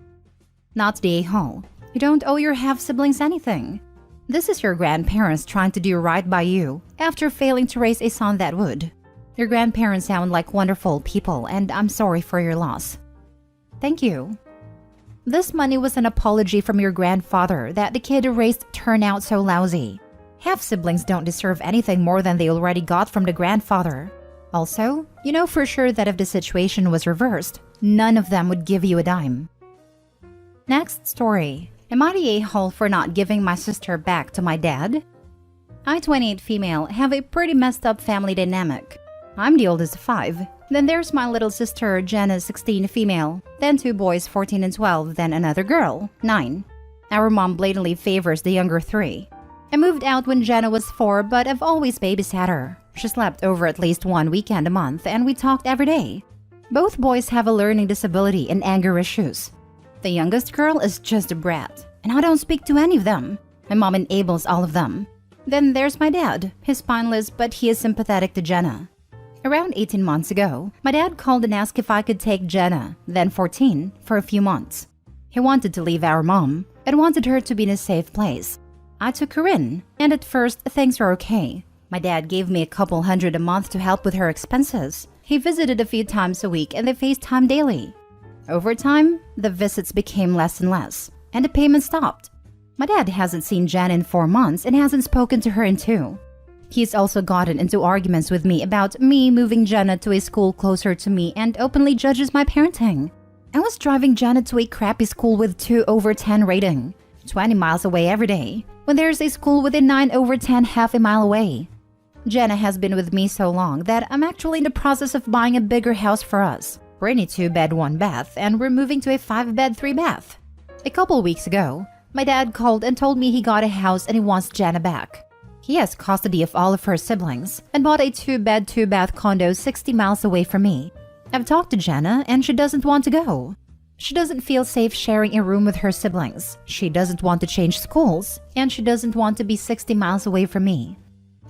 Not the a-hole. You don't owe your half-siblings anything. This is your grandparents trying to do right by you after failing to raise a son that would. Your grandparents sound like wonderful people, and I'm sorry for your loss. Thank you. This money was an apology from your grandfather that the kid raised turned out so lousy. Half-siblings don't deserve anything more than they already got from the grandfather. Also, you know for sure that if the situation was reversed, none of them would give you a dime. Next story. Am I the a-hole for not giving my sister back to my dad? I, 28 female, have a pretty messed up family dynamic. I'm the oldest of 5. Then there's my little sister, Jenna, 16 female. Then 2 boys, 14 and 12. Then another girl, 9. Our mom blatantly favors the younger 3. I moved out when Jenna was 4, but I've always babysat her. She slept over at least 1 weekend a month, and we talked every day. Both boys have a learning disability and anger issues. The youngest girl is just a brat, and I don't speak to any of them. My mom enables all of them. Then there's my dad. He's spineless, but he is sympathetic to Jenna. Around 18 months ago, my dad called and asked if I could take Jenna, then 14, for a few months. He wanted to leave our mom and wanted her to be in a safe place. I took her in, and at first, things were okay. My dad gave me a couple $100 a month to help with her expenses. He visited a few times a week and they FaceTime daily. Over time, the visits became less and less, and the payment stopped. My dad hasn't seen Jen in 4 months and hasn't spoken to her in 2. He's also gotten into arguments with me about me moving Jenna to a school closer to me and openly judges my parenting. I was driving Jenna to a crappy school with 2 over 10 rating, 20 miles away every day, when there's a school with a 9 over 10 half a mile away. Jenna has been with me so long that I'm actually in the process of buying a bigger house for us. We're in a 2-bed, 1-bath, and we're moving to a 5-bed, 3-bath. A couple weeks ago, my dad called and told me he got a house and he wants Jenna back. He has custody of all of her siblings and bought a 2-bed, 2-bath condo 60 miles away from me. I've talked to Jenna and she doesn't want to go. She doesn't feel safe sharing a room with her siblings. She doesn't want to change schools, and she doesn't want to be 60 miles away from me.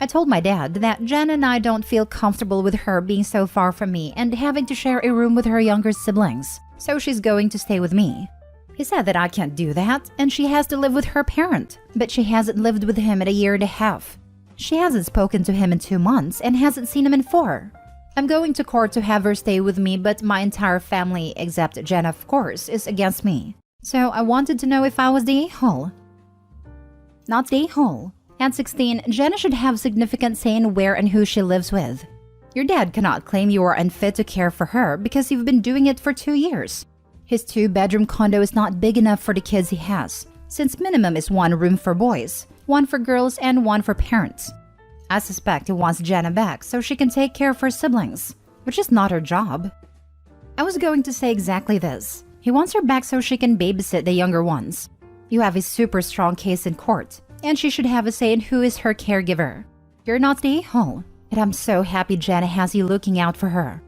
I told my dad that Jenna and I don't feel comfortable with her being so far from me and having to share a room with her younger siblings, so she's going to stay with me. He said that I can't do that, and she has to live with her parent, but she hasn't lived with him in a year and a half. She hasn't spoken to him in 2 months and hasn't seen him in 4. I'm going to court to have her stay with me, but my entire family, except Jen of course, is against me. So I wanted to know if I was the a-hole. Not the a-hole. At 16, Jenna should have significant say in where and who she lives with. Your dad cannot claim you are unfit to care for her because you've been doing it for 2 years. His 2-bedroom condo is not big enough for the kids he has, since minimum is 1 room for boys, 1 for girls, and 1 for parents. I suspect he wants Jenna back so she can take care of her siblings, which is not her job. I was going to say exactly this. He wants her back so she can babysit the younger ones. You have a super strong case in court, and she should have a say in who is her caregiver. You're not the a-hole, and I'm so happy Jenna has you looking out for her.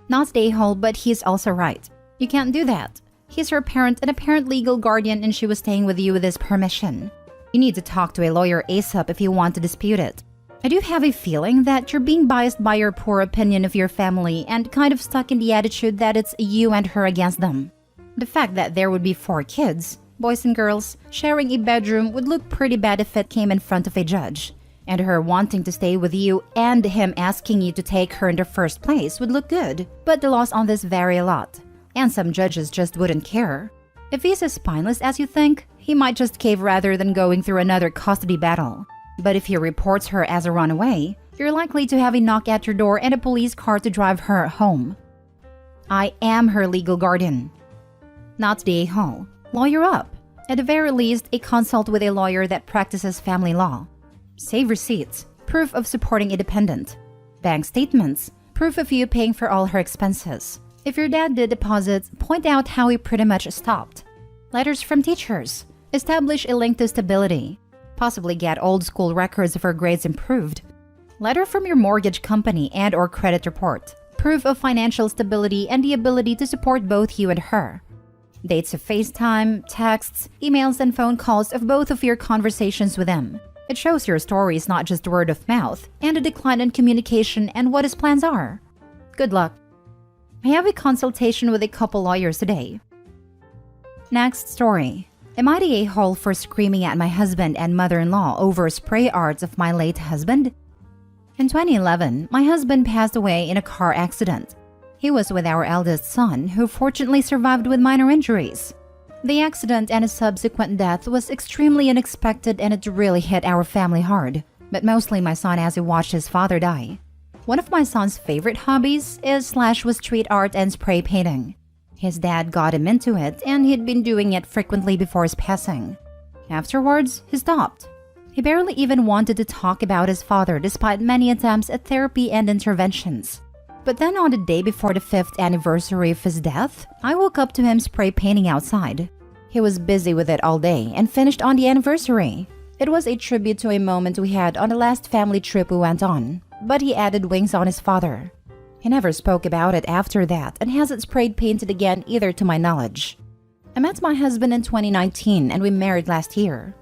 Not the a-hole, but he's also right. You can't do that. He's her parent and a parent legal guardian, and she was staying with you with his permission. You need to talk to a lawyer ASAP if you want to dispute it. I do have a feeling that you're being biased by your poor opinion of your family and kind of stuck in the attitude that it's you and her against them. The fact that there would be 4 kids, boys and girls, sharing a bedroom would look pretty bad if it came in front of a judge. And her wanting to stay with you and him asking you to take her in the first place would look good. But the laws on this vary a lot, and some judges just wouldn't care. If he's as spineless as you think, he might just cave rather than going through another custody battle. But if he reports her as a runaway, you're likely to have a knock at your door and a police car to drive her home. I am her legal guardian. Not the a-hole. Lawyer up. At the very least, a consult with a lawyer that practices family law. Save receipts, proof of supporting a dependent. Bank statements, proof of you paying for all her expenses. If your dad did deposits, point out how he pretty much stopped. Letters from teachers. Establish a link to stability. Possibly get old school records of her grades improved. Letter from your mortgage company and or credit report. Proof of financial stability and the ability to support both you and her. Dates of FaceTime, texts, emails, and phone calls of both of your conversations with him. It shows your story is not just word of mouth, and a decline in communication and what his plans are. Good luck. I have a consultation with a couple lawyers today. Next story. Am I the a-hole for screaming at my husband and mother-in-law over spray arts of my late husband? In 2011, my husband passed away in a car accident. He was with our eldest son, who fortunately survived with minor injuries. The accident and his subsequent death was extremely unexpected, and it really hit our family hard, but mostly my son as he watched his father die. One of my son's favorite hobbies was street art and spray painting. His dad got him into it, and he'd been doing it frequently before his passing. Afterwards, he stopped. He barely even wanted to talk about his father despite many attempts at therapy and interventions. But then on the day before the 5th anniversary of his death, I woke up to him spray painting outside. He was busy with it all day and finished on the anniversary. It was a tribute to a moment we had on the last family trip we went on, but he added wings on his father. He never spoke about it after that and hasn't sprayed painted again either to my knowledge. I met my husband in 2019 and we married last year.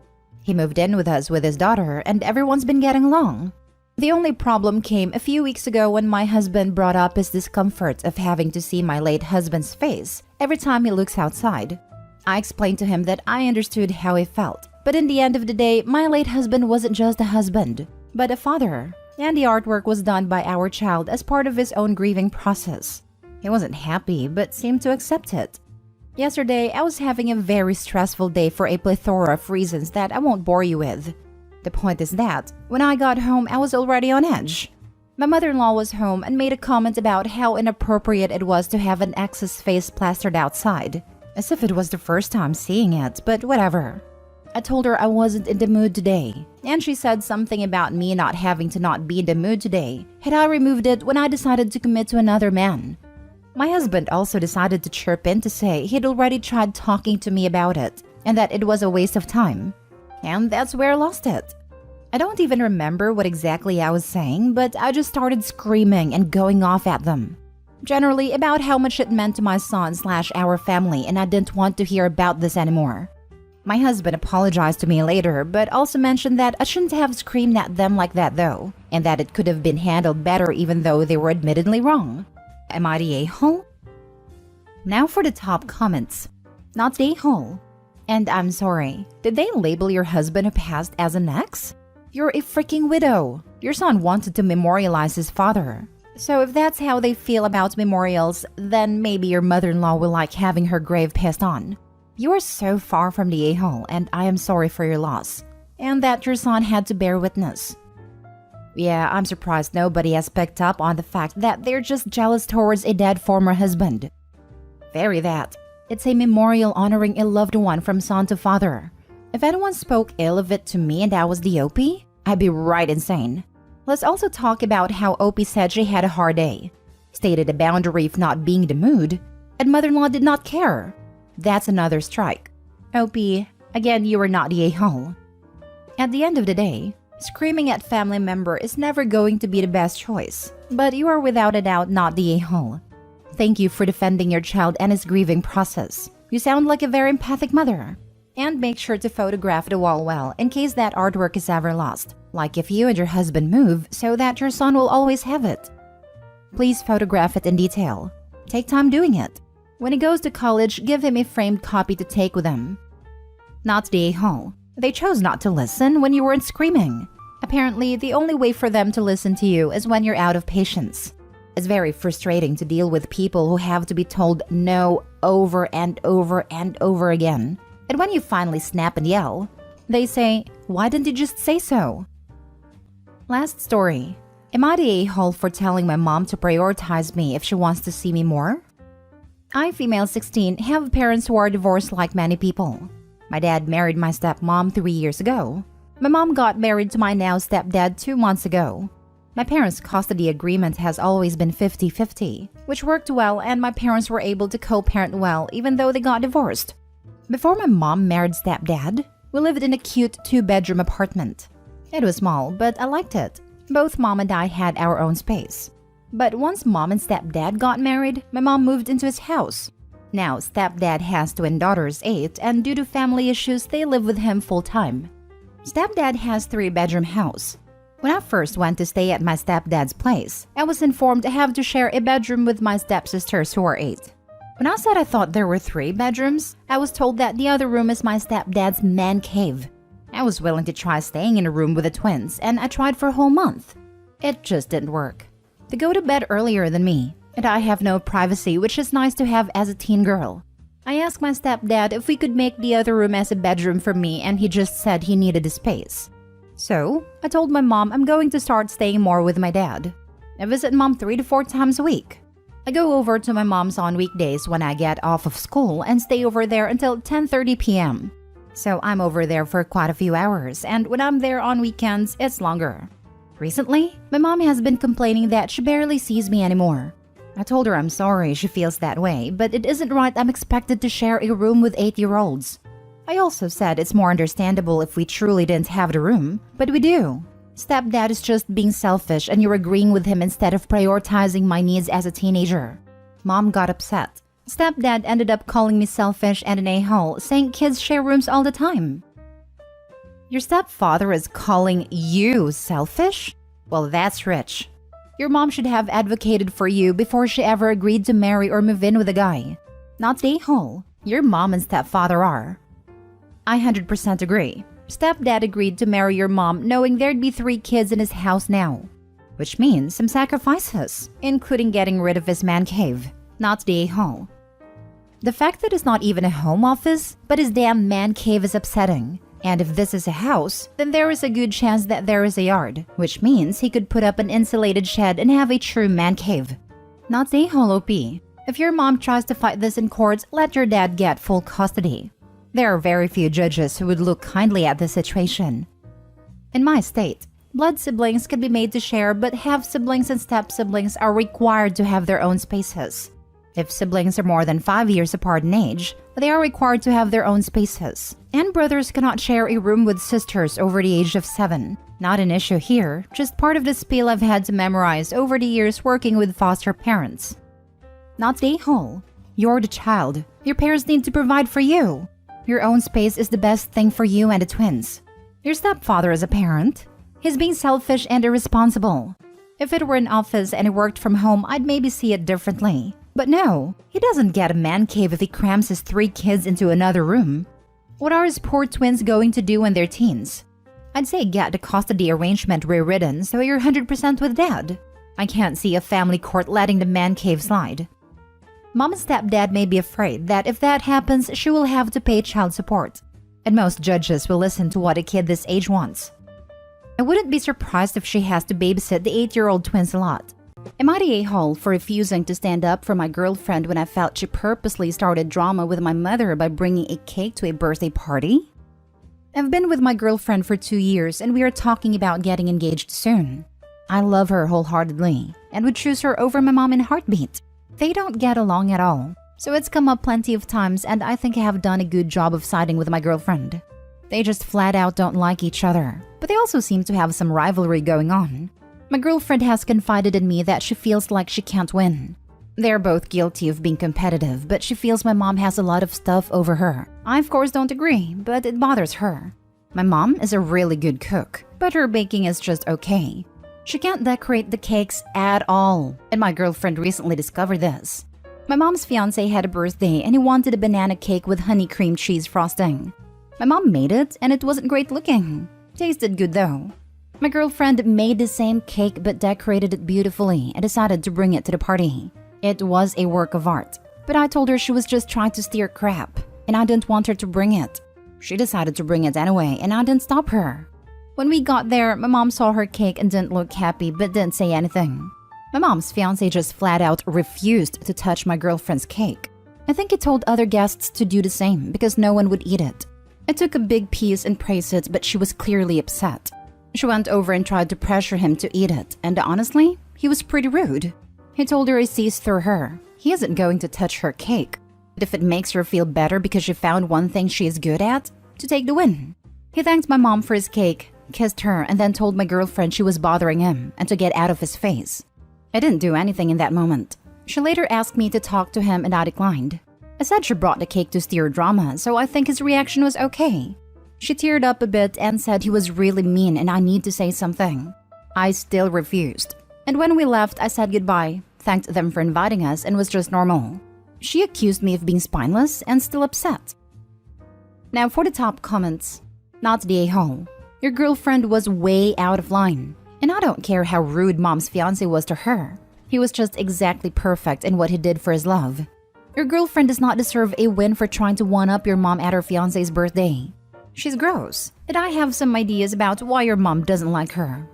He moved in with us with his daughter and everyone's been getting along. The only problem came a few weeks ago when my husband brought up his discomfort of having to see my late husband's face every time he looks outside. I explained to him that I understood how he felt, but in the end of the day, my late husband wasn't just a husband, but a father. And the artwork was done by our child as part of his own grieving process. He wasn't happy, but seemed to accept it. Yesterday, I was having a very stressful day for a plethora of reasons that I won't bore you with. The point is that, when I got home, I was already on edge. My mother-in-law was home and made a comment about how inappropriate it was to have an ex's face plastered outside, as if it was the first time seeing it, but whatever. I told her I wasn't in the mood today, and she said something about me not having to not be in the mood today had I removed it when I decided to commit to another man. My husband also decided to chirp in to say he'd already tried talking to me about it, and that it was a waste of time. And that's where I lost it. I don't even remember what exactly I was saying, but I just started screaming and going off at them. Generally about how much it meant to my son/our family, and I didn't want to hear about this anymore. My husband apologized to me later, but also mentioned that I shouldn't have screamed at them like that though, and that it could have been handled better even though they were admittedly wrong. Am I the a-hole? Now for the top comments. Not the a-hole. And I'm sorry, did they label your husband who passed as an ex? You're a freaking widow. Your son wanted to memorialize his father. So if that's how they feel about memorials, then maybe your mother-in-law will like having her grave passed on. You are so far from the a-hole, and I am sorry for your loss. And that your son had to bear witness. Yeah, I'm surprised nobody has picked up on the fact that they're just jealous towards a dead former husband. Very that. It's a memorial honoring a loved one from son to father. If anyone spoke ill of it to me and I was the OP, I'd be right insane. Let's also talk about how OP said she had a hard day, stated a boundary of not being in the mood, and mother-in-law did not care. That's another strike. OP, again, you are not the a-hole. At the end of the day, screaming at family member is never going to be the best choice, but you are without a doubt not the a-hole. Thank you for defending your child and his grieving process. You sound like a very empathic mother. And make sure to photograph the wall well in case that artwork is ever lost, like if you and your husband move so that your son will always have it. Please photograph it in detail. Take time doing it. When he goes to college, give him a framed copy to take with him. Not the a-hole. They chose not to listen when you weren't screaming. Apparently, the only way for them to listen to you is when you're out of patience. It's very frustrating to deal with people who have to be told no over and over and over again. And when you finally snap and yell, they say, "Why didn't you just say so?" Last story. Am I the a-hole for telling my mom to prioritize me if she wants to see me more? I, female 16, have parents who are divorced like many people. My dad married my stepmom 3 years ago. My mom got married to my now stepdad 2 months ago. My parents' custody agreement has always been 50-50, which worked well, and my parents were able to co-parent well even though they got divorced. Before my mom married stepdad, we lived in a cute 2-bedroom apartment. It was small, but I liked it. Both mom and I had our own space. But once mom and stepdad got married, my mom moved into his house. Now, stepdad has twin daughters, 8, and due to family issues, they live with him full-time. Stepdad has 3-bedroom house. When I first went to stay at my stepdad's place, I was informed I have to share a bedroom with my stepsisters who are 8. When I said I thought there were 3 bedrooms, I was told that the other room is my stepdad's man cave. I was willing to try staying in a room with the twins, and I tried for a whole month. It just didn't work. They go to bed earlier than me, and I have no privacy, which is nice to have as a teen girl. I asked my stepdad if we could make the other room as a bedroom for me, and he just said he needed a space. So, I told my mom I'm going to start staying more with my dad. I visit mom 3 to 4 times a week. I go over to my mom's on weekdays when I get off of school and stay over there until 10:30 p.m. So I'm over there for quite a few hours, and when I'm there on weekends, it's longer. Recently, my mom has been complaining that she barely sees me anymore. I told her I'm sorry she feels that way, but it isn't right I'm expected to share a room with 8-year-olds. I also said it's more understandable if we truly didn't have the room, but we do. Stepdad is just being selfish and you're agreeing with him instead of prioritizing my needs as a teenager. Mom got upset. Stepdad ended up calling me selfish and an a-hole, saying kids share rooms all the time. Your stepfather is calling you selfish? Well, that's rich. Your mom should have advocated for you before she ever agreed to marry or move in with a guy. Not the a-hole. Your mom and stepfather are. I 100% agree. Stepdad agreed to marry your mom knowing there'd be 3 kids in his house now. Which means some sacrifices, including getting rid of his man cave. Not the a-hole. The fact that it's not even a home office, but his damn man cave is upsetting. And if this is a house, then there is a good chance that there is a yard, which means he could put up an insulated shed and have a true man cave. Not the a-hole OP. If your mom tries to fight this in court, let your dad get full custody. There are very few judges who would look kindly at the situation. In my state, blood siblings can be made to share, but half-siblings and step-siblings are required to have their own spaces. If siblings are more than 5 years apart in age, they are required to have their own spaces. And brothers cannot share a room with sisters over the age of 7. Not an issue here, just part of the spiel I've had to memorize over the years working with foster parents. Not the a-hole. You're the child. Your parents need to provide for you. Your own space is the best thing for you and the twins. Your stepfather is a parent. He's being selfish and irresponsible. If it were an office and he worked from home, I'd maybe see it differently. But no, he doesn't get a man cave if he crams his 3 kids into another room. What are his poor twins going to do when they're teens? I'd say get the custody arrangement rewritten so you're 100% with dad. I can't see a family court letting the man cave slide. Mom and stepdad may be afraid that if that happens, she will have to pay child support. And most judges will listen to what a kid this age wants. I wouldn't be surprised if she has to babysit the 8-year-old twins a lot. Am I the a-hole for refusing to stand up for my girlfriend when I felt she purposely started drama with my mother by bringing a cake to a birthday party? I've been with my girlfriend for 2 years and we are talking about getting engaged soon. I love her wholeheartedly and would choose her over my mom in a heartbeat. They don't get along at all, so it's come up plenty of times and I think I have done a good job of siding with my girlfriend. They just flat out don't like each other, but they also seem to have some rivalry going on. My girlfriend has confided in me that she feels like she can't win. They're both guilty of being competitive, but she feels my mom has a lot of stuff over her. I of course don't agree, but it bothers her. My mom is a really good cook, but her baking is just okay. She can't decorate the cakes at all, and my girlfriend recently discovered this. My mom's fiancé had a birthday and he wanted a banana cake with honey cream cheese frosting. My mom made it and it wasn't great looking. Tasted good though. My girlfriend made the same cake but decorated it beautifully and decided to bring it to the party. It was a work of art, but I told her she was just trying to steer crap, and I didn't want her to bring it. She decided to bring it anyway, and I didn't stop her. When we got there, my mom saw her cake and didn't look happy but didn't say anything. My mom's fiancé just flat out refused to touch my girlfriend's cake. I think he told other guests to do the same because no one would eat it. I took a big piece and praised it, but she was clearly upset. She went over and tried to pressure him to eat it, and honestly, he was pretty rude. He told her he sees through her. He isn't going to touch her cake. But if it makes her feel better because she found one thing she is good at, to take the win. He thanked my mom for his cake, kissed her, and then told my girlfriend she was bothering him and to get out of his face. I didn't do anything in that moment. She later asked me to talk to him and I declined. I said she brought the cake to steer drama, so I think his reaction was okay. She teared up a bit and said he was really mean and I need to say something. I still refused. And when we left, I said goodbye, thanked them for inviting us, and was just normal. She accused me of being spineless and still upset. Now for the top comments. Not the a-hole. Your girlfriend was way out of line. And I don't care how rude mom's fiancé was to her. He was just exactly perfect in what he did for his love. Your girlfriend does not deserve a win for trying to one-up your mom at her fiancé's birthday. She's gross, and I have some ideas about why your mom doesn't like her.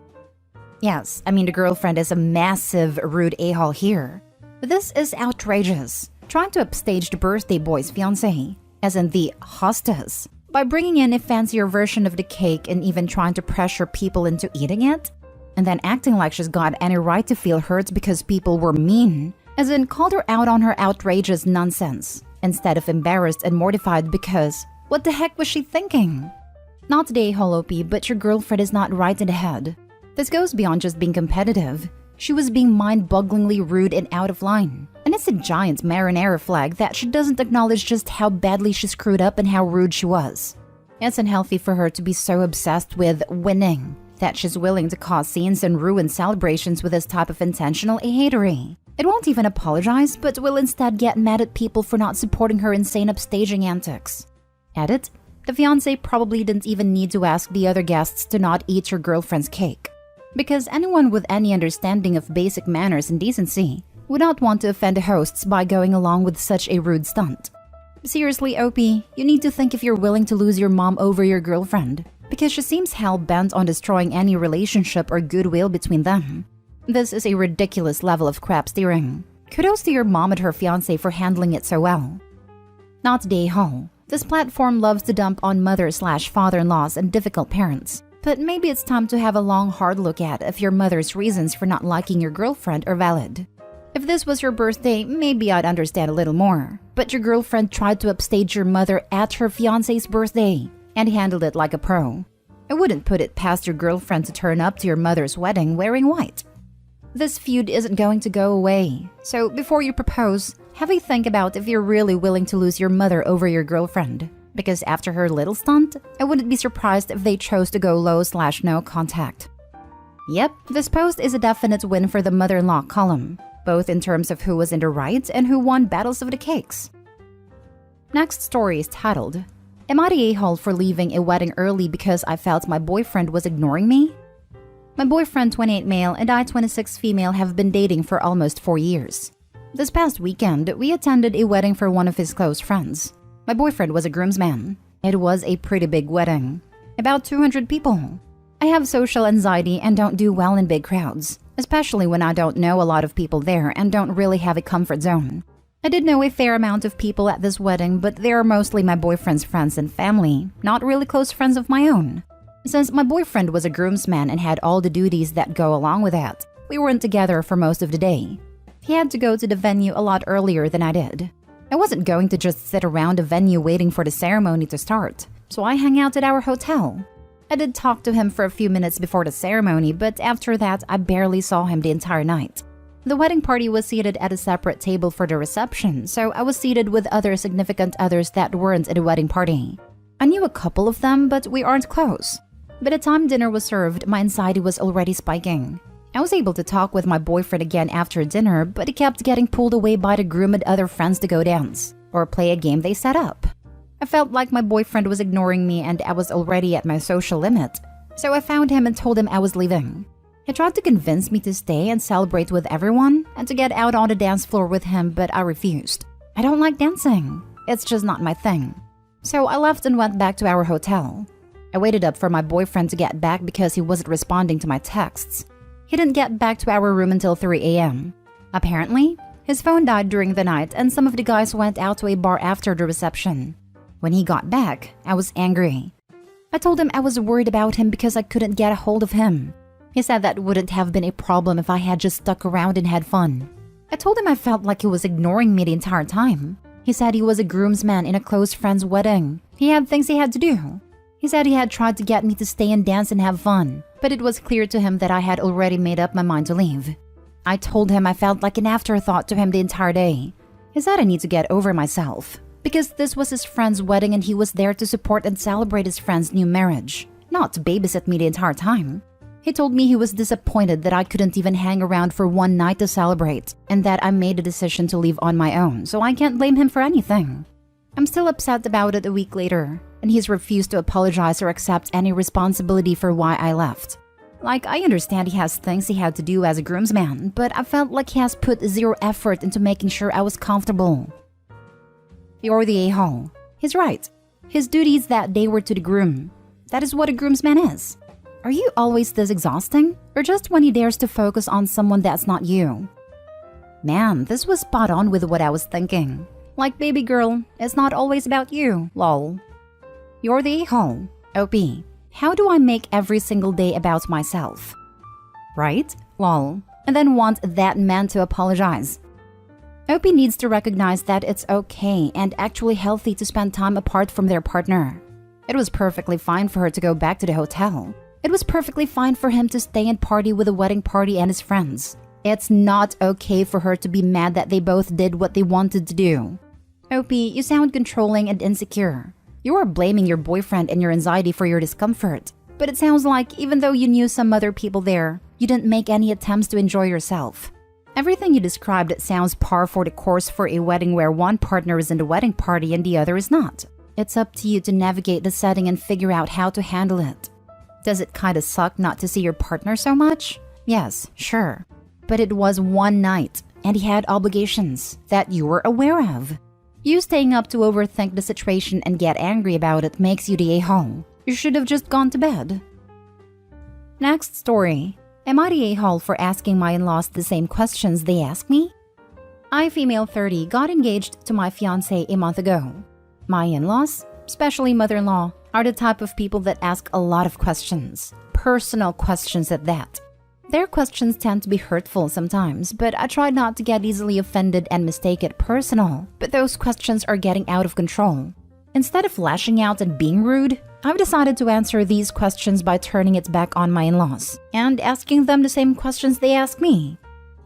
Yes, I mean the girlfriend is a massive rude a-hole here. But this is outrageous. Trying to upstage the birthday boy's fiancé, as in the hostess, by bringing in a fancier version of the cake and even trying to pressure people into eating it, and then acting like she's got any right to feel hurt because people were mean, as in called her out on her outrageous nonsense, instead of embarrassed and mortified because what the heck was she thinking? Not the a-hole OP, but your girlfriend is not right in the head. This goes beyond just being competitive. She was being mind-bogglingly rude and out of line. And it's a giant marinara flag that she doesn't acknowledge just how badly she screwed up and how rude she was. It's unhealthy for her to be so obsessed with winning that she's willing to cause scenes and ruin celebrations with this type of intentional a-hatery. It won't even apologize, but will instead get mad at people for not supporting her insane upstaging antics. Edit: the fiancé probably didn't even need to ask the other guests to not eat your girlfriend's cake. Because anyone with any understanding of basic manners and decency would not want to offend the hosts by going along with such a rude stunt. Seriously, OP, you need to think if you're willing to lose your mom over your girlfriend, because she seems hell-bent on destroying any relationship or goodwill between them. This is a ridiculous level of crap steering. Kudos to your mom and her fiancé for handling it so well. Not the a-hole. This platform loves to dump on mother/father-in-laws and difficult parents. But maybe it's time to have a long, hard look at if your mother's reasons for not liking your girlfriend are valid. If this was your birthday, maybe I'd understand a little more. But your girlfriend tried to upstage your mother at her fiancé's birthday and handled it like a pro. I wouldn't put it past your girlfriend to turn up to your mother's wedding wearing white. This feud isn't going to go away. So before you propose, have a think about if you're really willing to lose your mother over your girlfriend. Because after her little stunt, I wouldn't be surprised if they chose to go low/no contact. Yep, this post is a definite win for the mother-in-law column, both in terms of who was in the right and who won battles of the cakes. Next story is titled, Am I the a-hole for leaving a wedding early because I felt my boyfriend was ignoring me? My boyfriend, 28 male, and I, 26 female, have been dating for almost 4 years. This past weekend, we attended a wedding for one of his close friends. My boyfriend was a groomsman. It was a pretty big wedding. About 200 people. I have social anxiety and don't do well in big crowds, especially when I don't know a lot of people there and don't really have a comfort zone. I did know a fair amount of people at this wedding, but they are mostly my boyfriend's friends and family, not really close friends of my own. Since my boyfriend was a groomsman and had all the duties that go along with that, we weren't together for most of the day. He had to go to the venue a lot earlier than I did. I wasn't going to just sit around the venue waiting for the ceremony to start, so I hung out at our hotel. I did talk to him for a few minutes before the ceremony, but after that, I barely saw him the entire night. The wedding party was seated at a separate table for the reception, so I was seated with other significant others that weren't at the wedding party. I knew a couple of them, but we aren't close. By the time dinner was served, my anxiety was already spiking. I was able to talk with my boyfriend again after dinner, but he kept getting pulled away by the groom and other friends to go dance or play a game they set up. I felt like my boyfriend was ignoring me and I was already at my social limit, so I found him and told him I was leaving. He tried to convince me to stay and celebrate with everyone and to get out on the dance floor with him, but I refused. I don't like dancing. It's just not my thing. So I left and went back to our hotel. I waited up for my boyfriend to get back because he wasn't responding to my texts. He didn't get back to our room until 3 a.m. Apparently, his phone died during the night and some of the guys went out to a bar after the reception. When he got back, I was angry. I told him I was worried about him because I couldn't get a hold of him. He said that wouldn't have been a problem if I had just stuck around and had fun. I told him I felt like he was ignoring me the entire time. He said he was a groomsman in a close friend's wedding. He had things he had to do. He said he had tried to get me to stay and dance and have fun, but it was clear to him that I had already made up my mind to leave. I told him I felt like an afterthought to him the entire day. He said I need to get over myself, because this was his friend's wedding and he was there to support and celebrate his friend's new marriage, not to babysit me the entire time. He told me he was disappointed that I couldn't even hang around for one night to celebrate, and that I made a decision to leave on my own, so I can't blame him for anything. I'm still upset about it a week later, and he's refused to apologize or accept any responsibility for why I left. Like, I understand he has things he had to do as a groomsman, but I felt like he has put zero effort into making sure I was comfortable. You're the a-hole. He's right. His duties that day were to the groom. That is what a groomsman is. Are you always this exhausting? Or just when he dares to focus on someone that's not you? Man, this was spot on with what I was thinking. Like, baby girl, it's not always about you, lol. You're the a-hole. OP. How do I make every single day about myself? Right? Lol. And then want that man to apologize. OP needs to recognize that it's okay and actually healthy to spend time apart from their partner. It was perfectly fine for her to go back to the hotel. It was perfectly fine for him to stay and party with the wedding party and his friends. It's not okay for her to be mad that they both did what they wanted to do. OP, you sound controlling and insecure. You are blaming your boyfriend and your anxiety for your discomfort. But it sounds like even though you knew some other people there, you didn't make any attempts to enjoy yourself. Everything you described sounds par for the course for a wedding where one partner is in the wedding party and the other is not. It's up to you to navigate the setting and figure out how to handle it. Does it kinda suck not to see your partner so much? Yes, sure. But it was one night, and he had obligations that you were aware of. You staying up to overthink the situation and get angry about it makes you the a-hole. You should have just gone to bed. Next story. Am I the a-hole for asking my in-laws the same questions they ask me? I, female 30, got engaged to my fiancé a month ago. My in-laws, especially mother-in-law, are the type of people that ask a lot of questions. Personal questions at that. Their questions tend to be hurtful sometimes, but I try not to get easily offended and mistake it personal. But those questions are getting out of control. Instead of lashing out and being rude, I've decided to answer these questions by turning it back on my in-laws and asking them the same questions they ask me.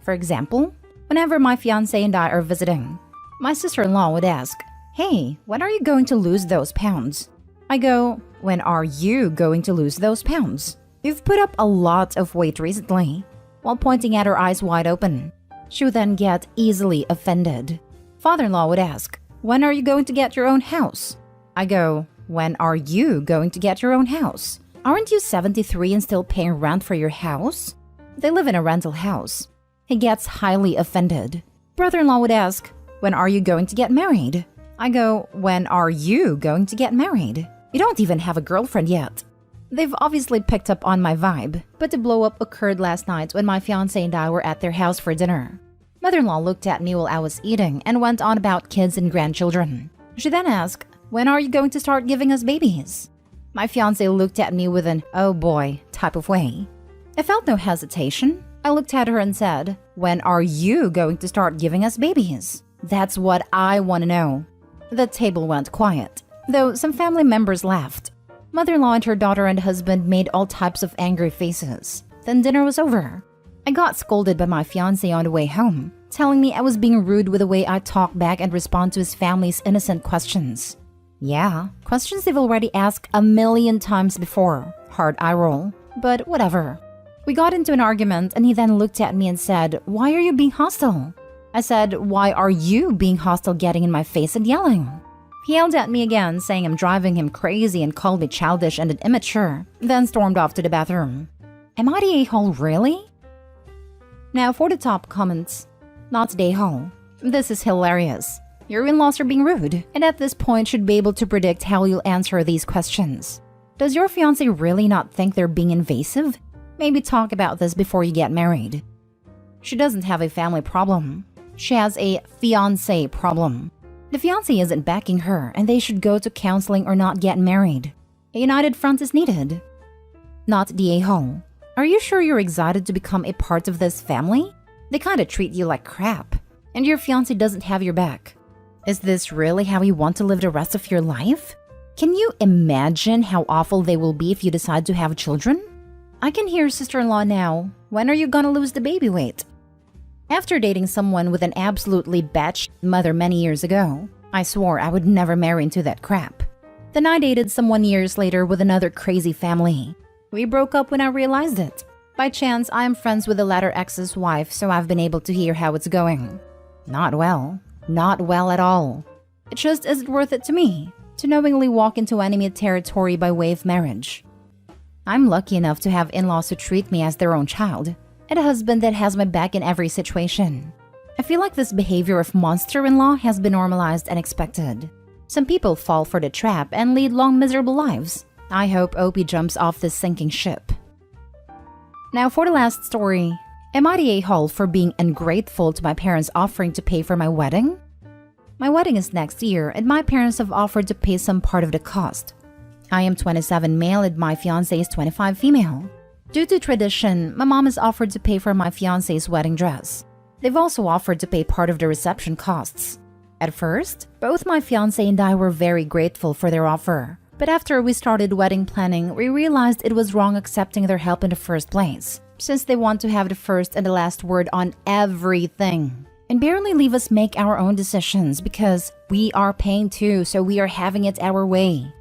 For example, whenever my fiancé and I are visiting, my sister-in-law would ask, "Hey, when are you going to lose those pounds?" I go, "When are you going to lose those pounds? You've put up a lot of weight recently," while pointing at her eyes wide open. She would then get easily offended. Father-in-law would ask, "When are you going to get your own house?" I go, when are you going to get your own house? Aren't you 73 and still paying rent for your house? They live in a rental house. He gets highly offended. Brother-in-law would ask, when are you going to get married? I go, when are you going to get married? You don't even have a girlfriend yet. They've obviously picked up on my vibe, but the blow-up occurred last night when my fiancé and I were at their house for dinner. Mother-in-law looked at me while I was eating and went on about kids and grandchildren. She then asked, when are you going to start giving us babies? My fiancé looked at me with an, oh boy, type of way. I felt no hesitation. I looked at her and said, when are you going to start giving us babies? That's what I want to know. The table went quiet, though some family members laughed. Mother-in-law and her daughter and husband made all types of angry faces. Then dinner was over. I got scolded by my fiancé on the way home, telling me I was being rude with the way I talk back and respond to his family's innocent questions. Yeah, questions they've already asked 1,000,000 times before. Hard eye roll. But whatever. We got into an argument and he then looked at me and said, why are you being hostile? I said, why are you being hostile, getting in my face and yelling? He yelled at me again, saying I'm driving him crazy and called me childish and immature, then stormed off to the bathroom. Am I the a-hole really? Now for the top comments. Not the a-hole. This is hilarious. Your in-laws are being rude, and at this point should be able to predict how you'll answer these questions. Does your fiancé really not think they're being invasive? Maybe talk about this before you get married. She doesn't have a family problem. She has a fiancé problem. The fiancé isn't backing her, and they should go to counseling or not get married. A united front is needed. Not the a-hole. Are you sure you're excited to become a part of this family? They kinda treat you like crap, and your fiancé doesn't have your back. Is this really how you want to live the rest of your life? Can you imagine how awful they will be if you decide to have children? I can hear sister-in-law now. When are you gonna lose the baby weight? After dating someone with an absolutely batshit mother many years ago, I swore I would never marry into that crap. Then I dated someone years later with another crazy family. We broke up when I realized it. By chance, I am friends with the latter ex's wife, so I've been able to hear how it's going. Not well. Not well at all. It just isn't worth it to me to knowingly walk into enemy territory by way of marriage. I'm lucky enough to have in-laws who treat me as their own child, and a husband that has my back in every situation. I feel like this behavior of monster-in-law has been normalized and expected. Some people fall for the trap and lead long miserable lives. I hope Opie jumps off this sinking ship. Now for the last story. Am I the a-hole for being ungrateful to my parents offering to pay for my wedding? My wedding is next year, and my parents have offered to pay some part of the cost. I am 27 male and my fiancé is 25 female. Due to tradition, my mom has offered to pay for my fiancé's wedding dress. They've also offered to pay part of the reception costs. At first, both my fiancé and I were very grateful for their offer. But after we started wedding planning, we realized it was wrong accepting their help in the first place, since they want to have the first and the last word on everything, and barely leave us make our own decisions because we are paying too, so we are having it our way.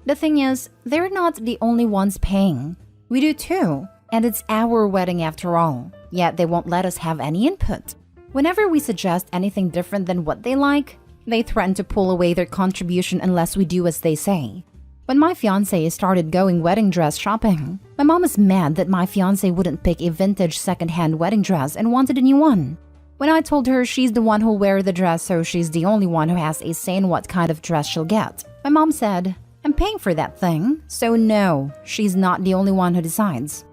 The thing is, they're not the only ones paying. We do too, and it's our wedding after all, yet they won't let us have any input. Whenever we suggest anything different than what they like, they threaten to pull away their contribution unless we do as they say. When my fiancé started going wedding dress shopping, my mom is mad that my fiancé wouldn't pick a vintage second-hand wedding dress and wanted a new one. When I told her she's the one who'll wear the dress, so she's the only one who has a say in what kind of dress she'll get, my mom said, I'm paying for that thing, so no, she's not the only one who decides.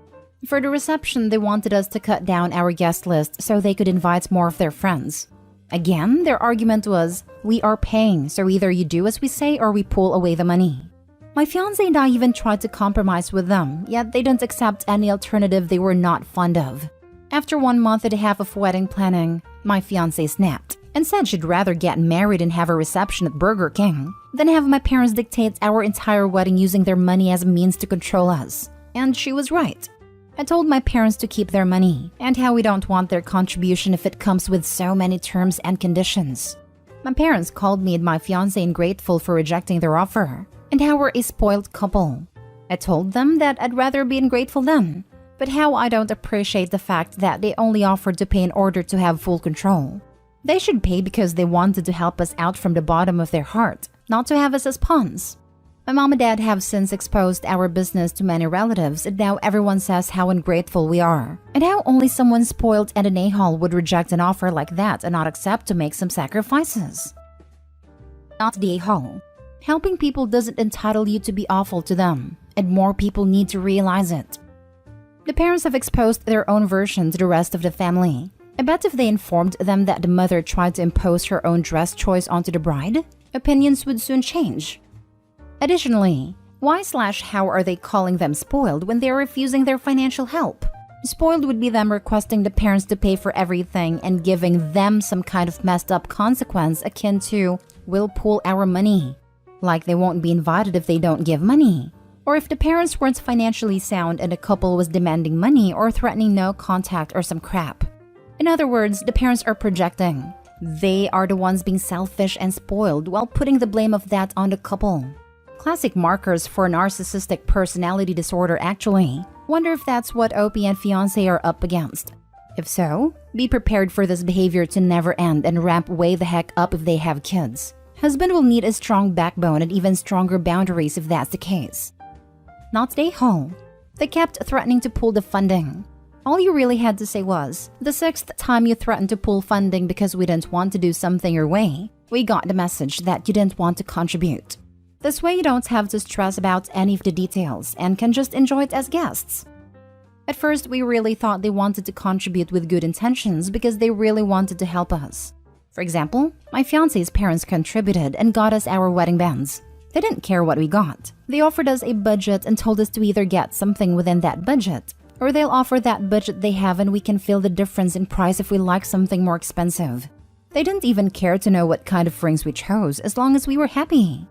For the reception, they wanted us to cut down our guest list so they could invite more of their friends. Again, their argument was, we are paying, so either you do as we say or we pull away the money. My fiancé and I even tried to compromise with them, yet they didn't accept any alternative they were not fond of. After 1 month and a half of wedding planning, my fiancé snapped and said she'd rather get married and have a reception at Burger King than have my parents dictate our entire wedding using their money as a means to control us. And she was right. I told my parents to keep their money and how we don't want their contribution if it comes with so many terms and conditions. My parents called me and my fiancé ungrateful for rejecting their offer, and how we're a spoiled couple. I told them that I'd rather be ungrateful then, but how I don't appreciate the fact that they only offered to pay in order to have full control. They should pay because they wanted to help us out from the bottom of their heart, not to have us as pawns. My mom and dad have since exposed our business to many relatives, and now everyone says how ungrateful we are, and how only someone spoiled and an a-hole would reject an offer like that and not accept to make some sacrifices. Not the a-hole. Helping people doesn't entitle you to be awful to them, and more people need to realize it. The parents have exposed their own version to the rest of the family. I bet if they informed them that the mother tried to impose her own dress choice onto the bride, opinions would soon change. Additionally, why/how are they calling them spoiled when they are refusing their financial help? Spoiled would be them requesting the parents to pay for everything and giving them some kind of messed up consequence akin to, "We'll pool our money." Like they won't be invited if they don't give money. Or if the parents weren't financially sound and the couple was demanding money or threatening no contact or some crap. In other words, the parents are projecting. They are the ones being selfish and spoiled while putting the blame of that on the couple. Classic markers for narcissistic personality disorder actually. Wonder if that's what OP and fiancé are up against. If so, be prepared for this behavior to never end and ramp way the heck up if they have kids. Husband will need a strong backbone and even stronger boundaries if that's the case. Not stay home. They kept threatening to pull the funding. All you really had to say was, the 6th time you threatened to pull funding because we didn't want to do something your way, we got the message that you didn't want to contribute. This way you don't have to stress about any of the details and can just enjoy it as guests. At first, we really thought they wanted to contribute with good intentions because they really wanted to help us. For example, my fiancé's parents contributed and got us our wedding bands. They didn't care what we got. They offered us a budget and told us to either get something within that budget, or they'll offer that budget they have and we can feel the difference in price if we like something more expensive. They didn't even care to know what kind of rings we chose as long as we were happy.